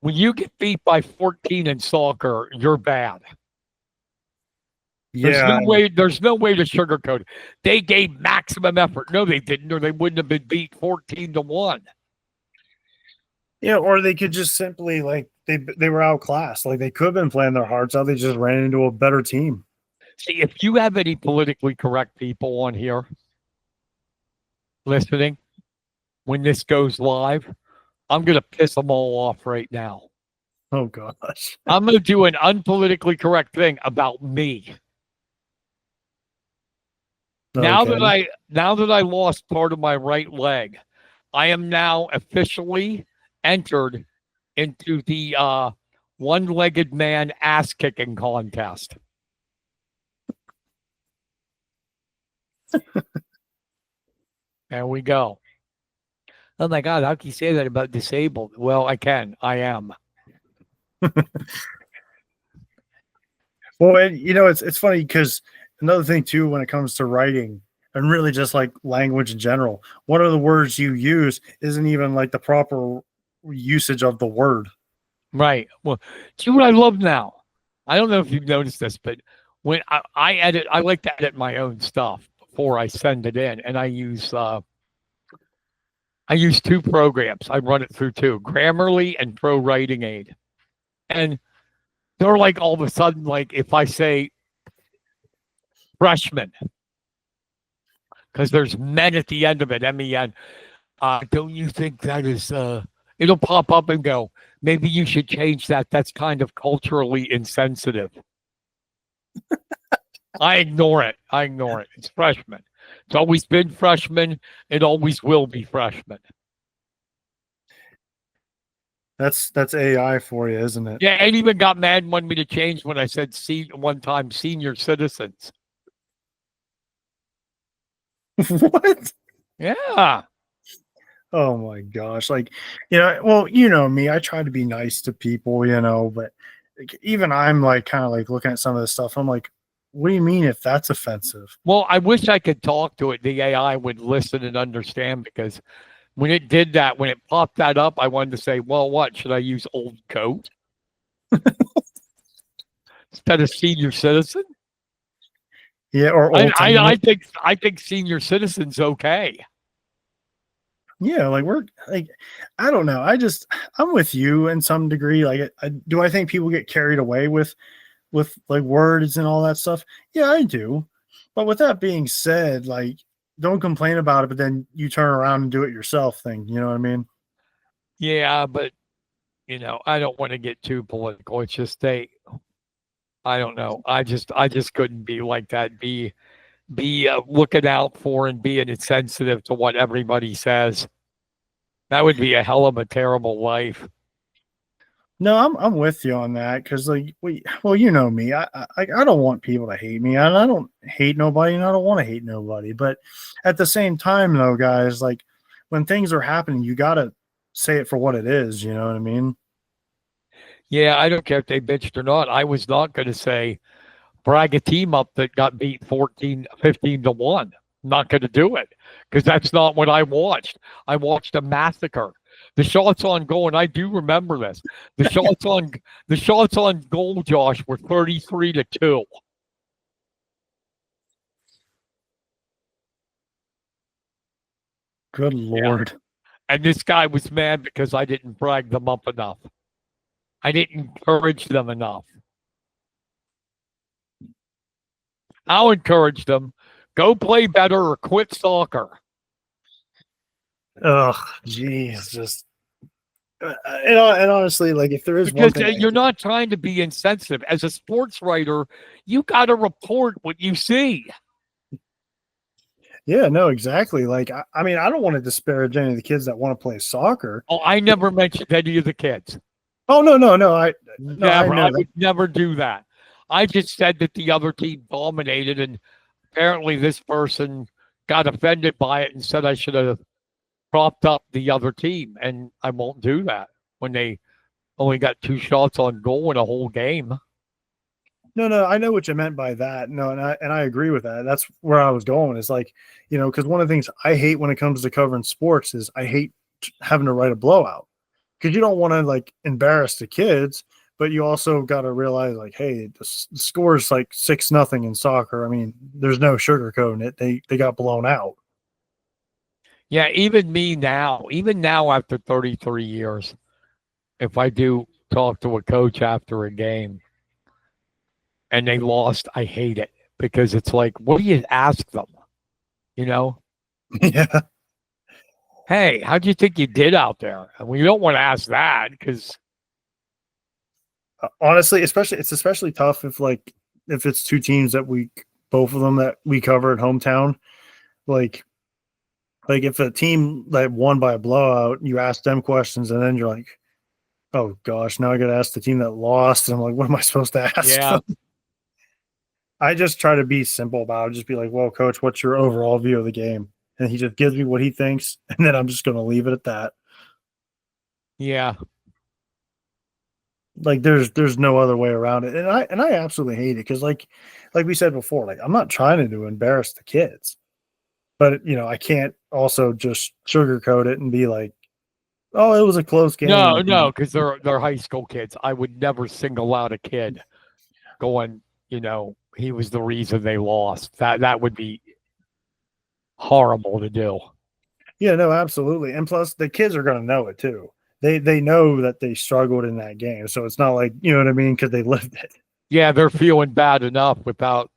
when you get beat by 14 in soccer? You're bad. There's Yeah, no way. There's no way to sugarcoat it. They gave maximum effort. No, they didn't, or they wouldn't have been beat 14-1. yeah, or they could just simply like they were outclassed. Like they could have been playing their hearts out. They just ran into a better team. See, if you have any politically correct people on here listening when this goes live, I'm gonna piss them all off right now. Oh gosh. I'm gonna do an unpolitically correct thing about me. Now that I lost part of my right leg, I am now officially entered into the one-legged man ass kicking contest. There we go. Oh my God, how can you say that about disabled? Well, I can. I am. Well, and it's funny because another thing too, when it comes to writing and really just like language in general, one of the words you use isn't even like the proper usage of the word. Right. Well, see what I love now. I don't know if you've noticed this, but when I edit, I like to edit my own stuff before I send it in, and I use two programs. I run it through two, Grammarly and Pro Writing Aid, and they're like all of a sudden, like if I say freshman, because there's men at the end of it, MEN. Don't you think that is? It'll pop up and go, maybe you should change that. That's kind of culturally insensitive. I ignore it. It's freshman. It's always been freshman. It always will be freshman. That's AI for you, isn't it? Yeah, and even got mad and wanted me to change when I said one time senior citizens. What? Yeah. Oh my gosh. Like, well, you know me, I try to be nice to people, but like, even I'm like kind of like looking at some of this stuff. I'm like, what do you mean if that's offensive? Well, I wish I could talk to it. The AI would listen and understand, because when it did that, when it popped that up, I wanted to say, well, what? Should I use old coat instead of senior citizen? Yeah, or old I think senior citizen's okay. Yeah, like we're like, I don't know. I'm with you in some degree. Like, do I think people get carried away with like words and all that stuff? Yeah, I do. But with that being said, like, don't complain about it, but then you turn around and do it yourself thing. You know what I mean? Yeah, but I don't want to get too political. It's just I don't know. I just couldn't be like that. Be looking out for and being insensitive to what everybody says. That would be a hell of a terrible life. No, I'm with you on that because like you know me. I don't want people to hate me, and I don't hate nobody, and I don't want to hate nobody. But at the same time, though, guys, like when things are happening, you gotta say it for what it is. You know what I mean? Yeah, I don't care if they bitched or not. I was not going to say brag a team up that got beat 15-1. I'm not going to do it because that's not what I watched. I watched a massacre. The shots on goal, and I do remember this. The shots on goal, Josh, were 33-2. Good Lord. And this guy was mad because I didn't brag them up enough. I didn't encourage them enough. I'll encourage them. Go play better or quit soccer. Ugh, geez, just and honestly, like if there is one Because thing, you're not trying to be insensitive. As a sports writer, you got to report what you see. yeah, no, exactly. Like I mean, I don't want to disparage any of the kids that want to play soccer. Oh, I never mentioned any of the kids. Oh no, no, no, I Never. know I that. would never do that. I just said that the other team dominated, and apparently this person got offended by it and said I should have propped up the other team, and I won't do that when they only got 2 shots on goal in a whole game. No, no, I know what you meant by that. No, and I agree with that. That's where I was going. Is like, because one of the things I hate when it comes to covering sports is I hate having to write a blowout because you don't want to like embarrass the kids, but you also got to realize like, hey, the score is like 6-0 in soccer. I mean, there's no sugarcoating it. They got blown out. Yeah, even now after 33 years, if I do talk to a coach after a game and they lost, I hate it because it's like, what do you ask them? Yeah. Hey, how'd you think you did out there? And we don't want to ask that because Honestly, it's especially tough if it's two teams that both of them that we cover at hometown. Like if a team that won by a blowout, you ask them questions and then you're like, oh gosh, now I got to ask the team that lost. And I'm like, what am I supposed to ask yeah, them? I just try to be simple about it. Just be like, well, coach, what's your overall view of the game? And he just gives me what he thinks, and then I'm just going to leave it at that. yeah, Like there's no other way around it. And I absolutely hate it because like we said before, like I'm not trying to embarrass the kids. But I can't also just sugarcoat it and be like, oh, it was a close game. no, because they're high school kids. I would never single out a kid going, he was the reason they lost. That would be horrible to do. Yeah, no, absolutely. And plus the kids are going to know it too. They know that they struggled in that game. So it's not like, you know what I mean? Because they lived it. Yeah, they're feeling bad enough without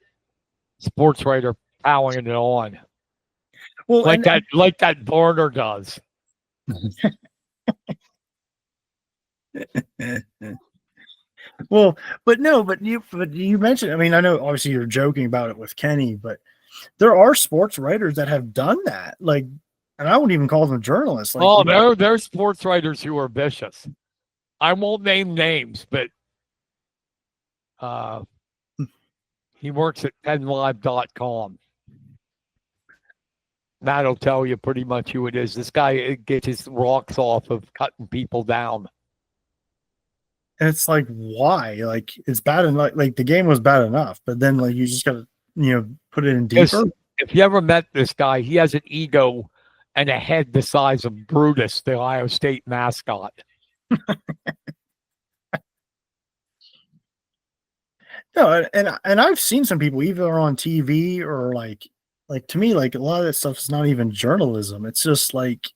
sports writer powering it on. Well, like that Varner does. Well, but you mentioned, I mean, I know obviously you're joking about it with Kenny, but there are sports writers that have done that. Like, and I wouldn't even call them journalists. Like, there are sports writers who are vicious. I won't name names, but he works at PennLive.com. That'll tell you pretty much who it is. This guy gets his rocks off of cutting people down. and it's like, why? Like, it's bad enough. Like, the game was bad enough, but then like you just got to put it in deeper. If you ever met this guy, he has an ego and a head the size of Brutus, the Ohio State mascot. No, and I've seen some people either on TV or like to me, like a lot of that stuff is not even journalism. It's just like,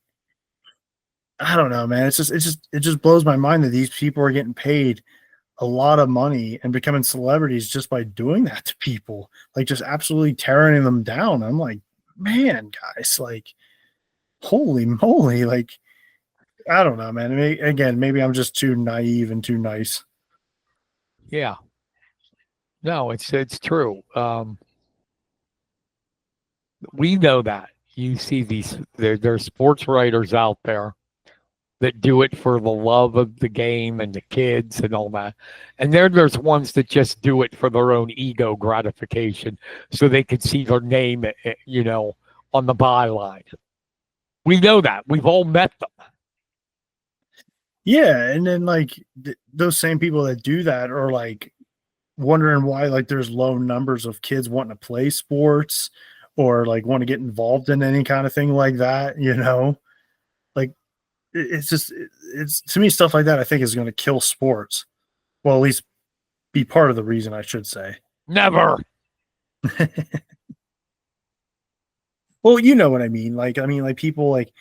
I don't know, man. It just blows my mind that these people are getting paid a lot of money and becoming celebrities just by doing that to people, like just absolutely tearing them down. I'm like, man, guys, like, holy moly, like, I don't know, man. Again, maybe I'm just too naive and too nice. Yeah. No, it's true. We know that. You see there's sports writers out there that do it for the love of the game and the kids and all that. And there's ones that just do it for their own ego gratification so they can see their name, on the byline. We know that. We've all met them. Yeah, and then like those same people that do that are like wondering why like there's low numbers of kids wanting to play sports or like want to get involved in any kind of thing like that, like it's just it's to me stuff like that I think is going to kill sports. Well, at least be part of the reason, I should say. Never. Well, you know what I mean. Like, people like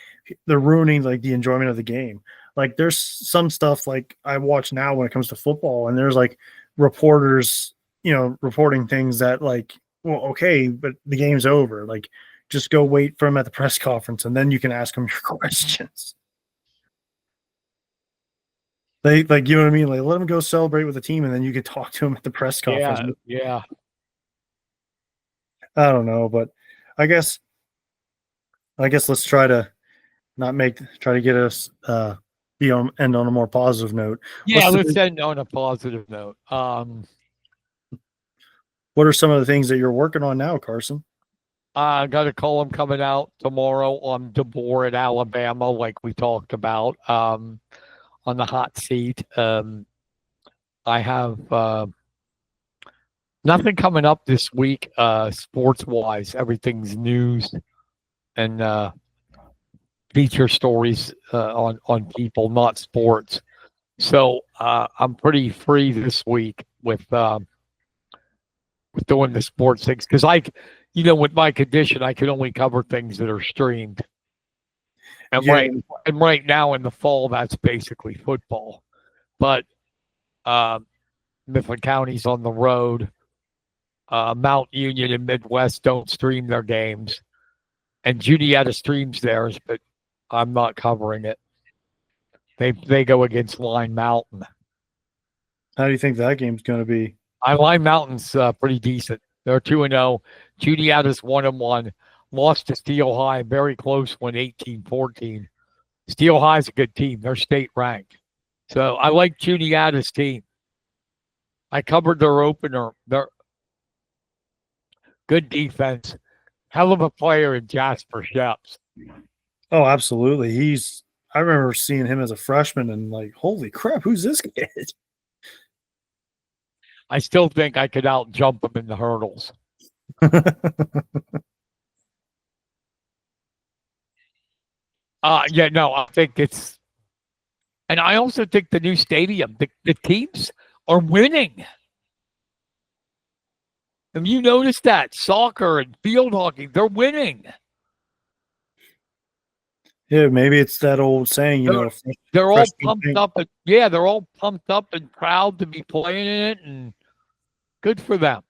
they're ruining like the enjoyment of the game. Like, there's some stuff like I watch now when it comes to football, and there's like reporters, reporting things that like, well, okay, but the game's over. Like, just go wait for him at the press conference, and then you can ask him your questions. Like, you know what I mean? Like, let him go celebrate with the team, and then you can talk to him at the press conference. Yeah. I don't know, but I guess let's try to get us end on a more positive note. Yeah, let's end on a positive note. What are some of the things that you're working on now, Carson? I got a column coming out tomorrow on DeBoer at Alabama, like we talked about, on the hot seat. I have nothing coming up this week, sports-wise. Everything's news and feature stories on people, not sports. So I'm pretty free this week with doing the sports things because with my condition, I can only cover things that are streamed. And right now in the fall, that's basically football. But Mifflin County's on the road. Mount Union and Midwest don't stream their games. And Judietta streams theirs, but I'm not covering it. They go against Line Mountain. How do you think that game's going to be? Line Mountain's pretty decent. They're 2-0. Judietta's 1-1. Lost to Steel High, very close one, 18-14. Steel High's a good team. They're state ranked. So I like Judietta's team. I covered their opener. They're good defense. Hell of a player in Jasper Sheps. Oh, absolutely. I remember seeing him as a freshman and like, holy crap, who's this kid? I still think I could out jump him in the hurdles. I think it's, and I also think the new stadium, the teams are winning. Have you noticed that? Soccer and field hockey, they're winning. Yeah, maybe it's that old saying, they're all pumped up. They're all pumped up and proud to be playing in it, and good for them.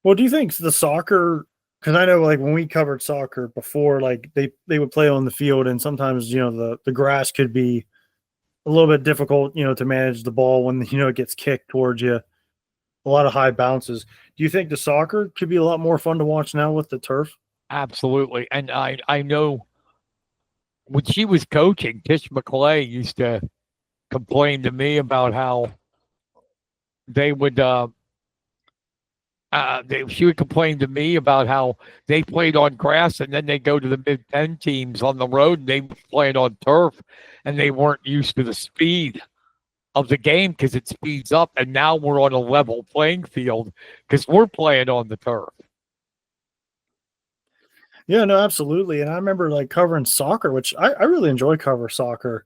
Well, do you think the soccer? Because I know, like when we covered soccer before, like they would play on the field, and sometimes the grass could be a little bit difficult, to manage the ball when it gets kicked towards you. A lot of high bounces. Do you think the soccer could be a lot more fun to watch now with the turf? Absolutely, and I know when she was coaching, Tish McClay used to complain to me about how they would. She would complain to me about how they played on grass and then they go to the mid-10 teams on the road and they played on turf and they weren't used to the speed of the game because it speeds up. And now we're on a level playing field because we're playing on the turf. Yeah, no, absolutely. And I remember like covering soccer, which I really enjoy cover soccer.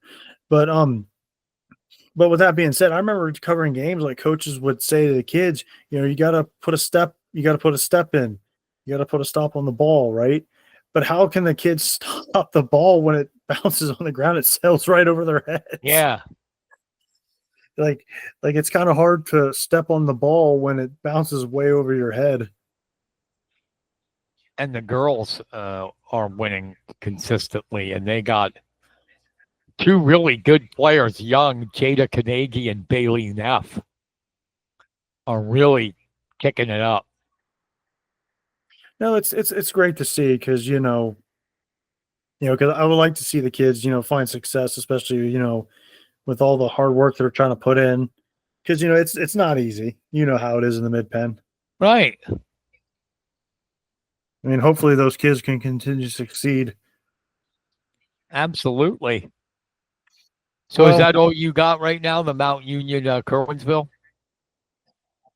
But with that being said, I remember covering games like coaches would say to the kids, you got to put a step in. You got to put a stop on the ball, right? But how can the kids stop the ball when it bounces on the ground? It sails right over their heads. Yeah. Like it's kind of hard to step on the ball when it bounces way over your head. And the girls are winning consistently, and they got two really good players, young Jada Kanegi and Bailey Neff, are really kicking it up. No, it's great to see because because I would like to see the kids find success, especially with all the hard work they're trying to put in, because it's not easy. You know how it is in the mid-pen, right? I mean, hopefully those kids can continue to succeed. Absolutely. So is that all you got right now, the Mount Union Kerwinsville?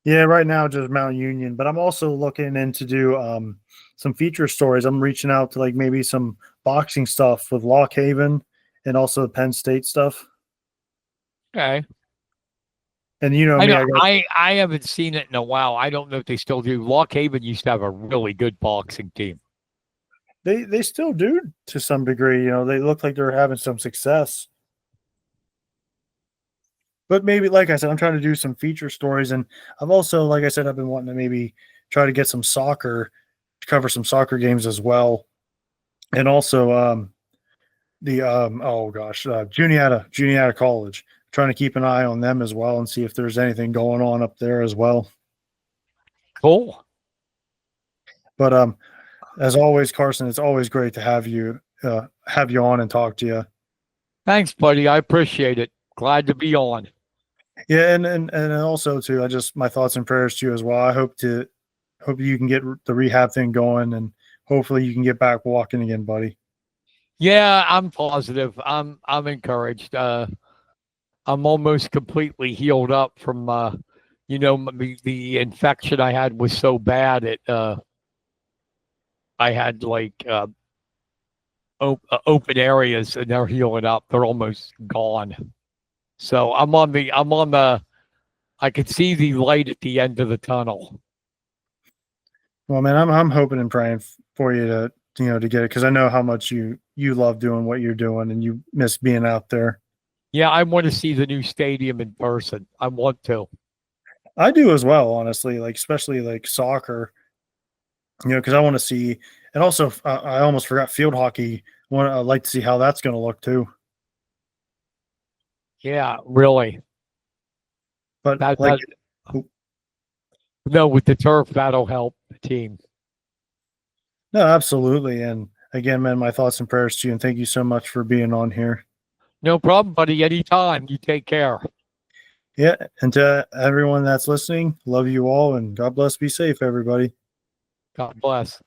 Yeah, right now just Mount Union, but I'm also looking into do some feature stories. I'm reaching out to like maybe some boxing stuff with Lock Haven and also the Penn State stuff. Okay. And I haven't seen it in a while. I don't know if they still do. Lock Haven used to have a really good boxing team. they still do to some degree. You know, they look like they're having some success. But maybe, like I said, I'm trying to do some feature stories, and I've also, like I said, I've been wanting to maybe try to get some soccer, cover some soccer games as well, and also the oh gosh, Juniata College. Trying to keep an eye on them as well and see if there's anything going on up there as well. Cool. But as always, Carson, it's always great to have you on and talk to you. Thanks, buddy. I appreciate it. Glad to be on. Yeah, and also too, my thoughts and prayers to you as well. I hope you can get the rehab thing going, and hopefully you can get back walking again, buddy. Yeah, I'm positive. I'm encouraged. I'm almost completely healed up from the infection I had was so bad I had like open areas, and they're healing up. They're almost gone. So I could see the light at the end of the tunnel. Well, man, I'm hoping and praying for you to get it, because I know how much you love doing what you're doing and you miss being out there. Yeah, I want to see the new stadium in person. I want to. I do as well, honestly, like especially like soccer, because I want to see, and also I almost forgot field hockey. I'd like to see how that's going to look too. Yeah, really. But no, with the turf, that'll help the team. No, absolutely. And again, man, my thoughts and prayers to you, and thank you so much for being on here. No problem, buddy. Anytime. You take care. Yeah, and to everyone that's listening, love you all, and God bless. Be safe, everybody. God bless.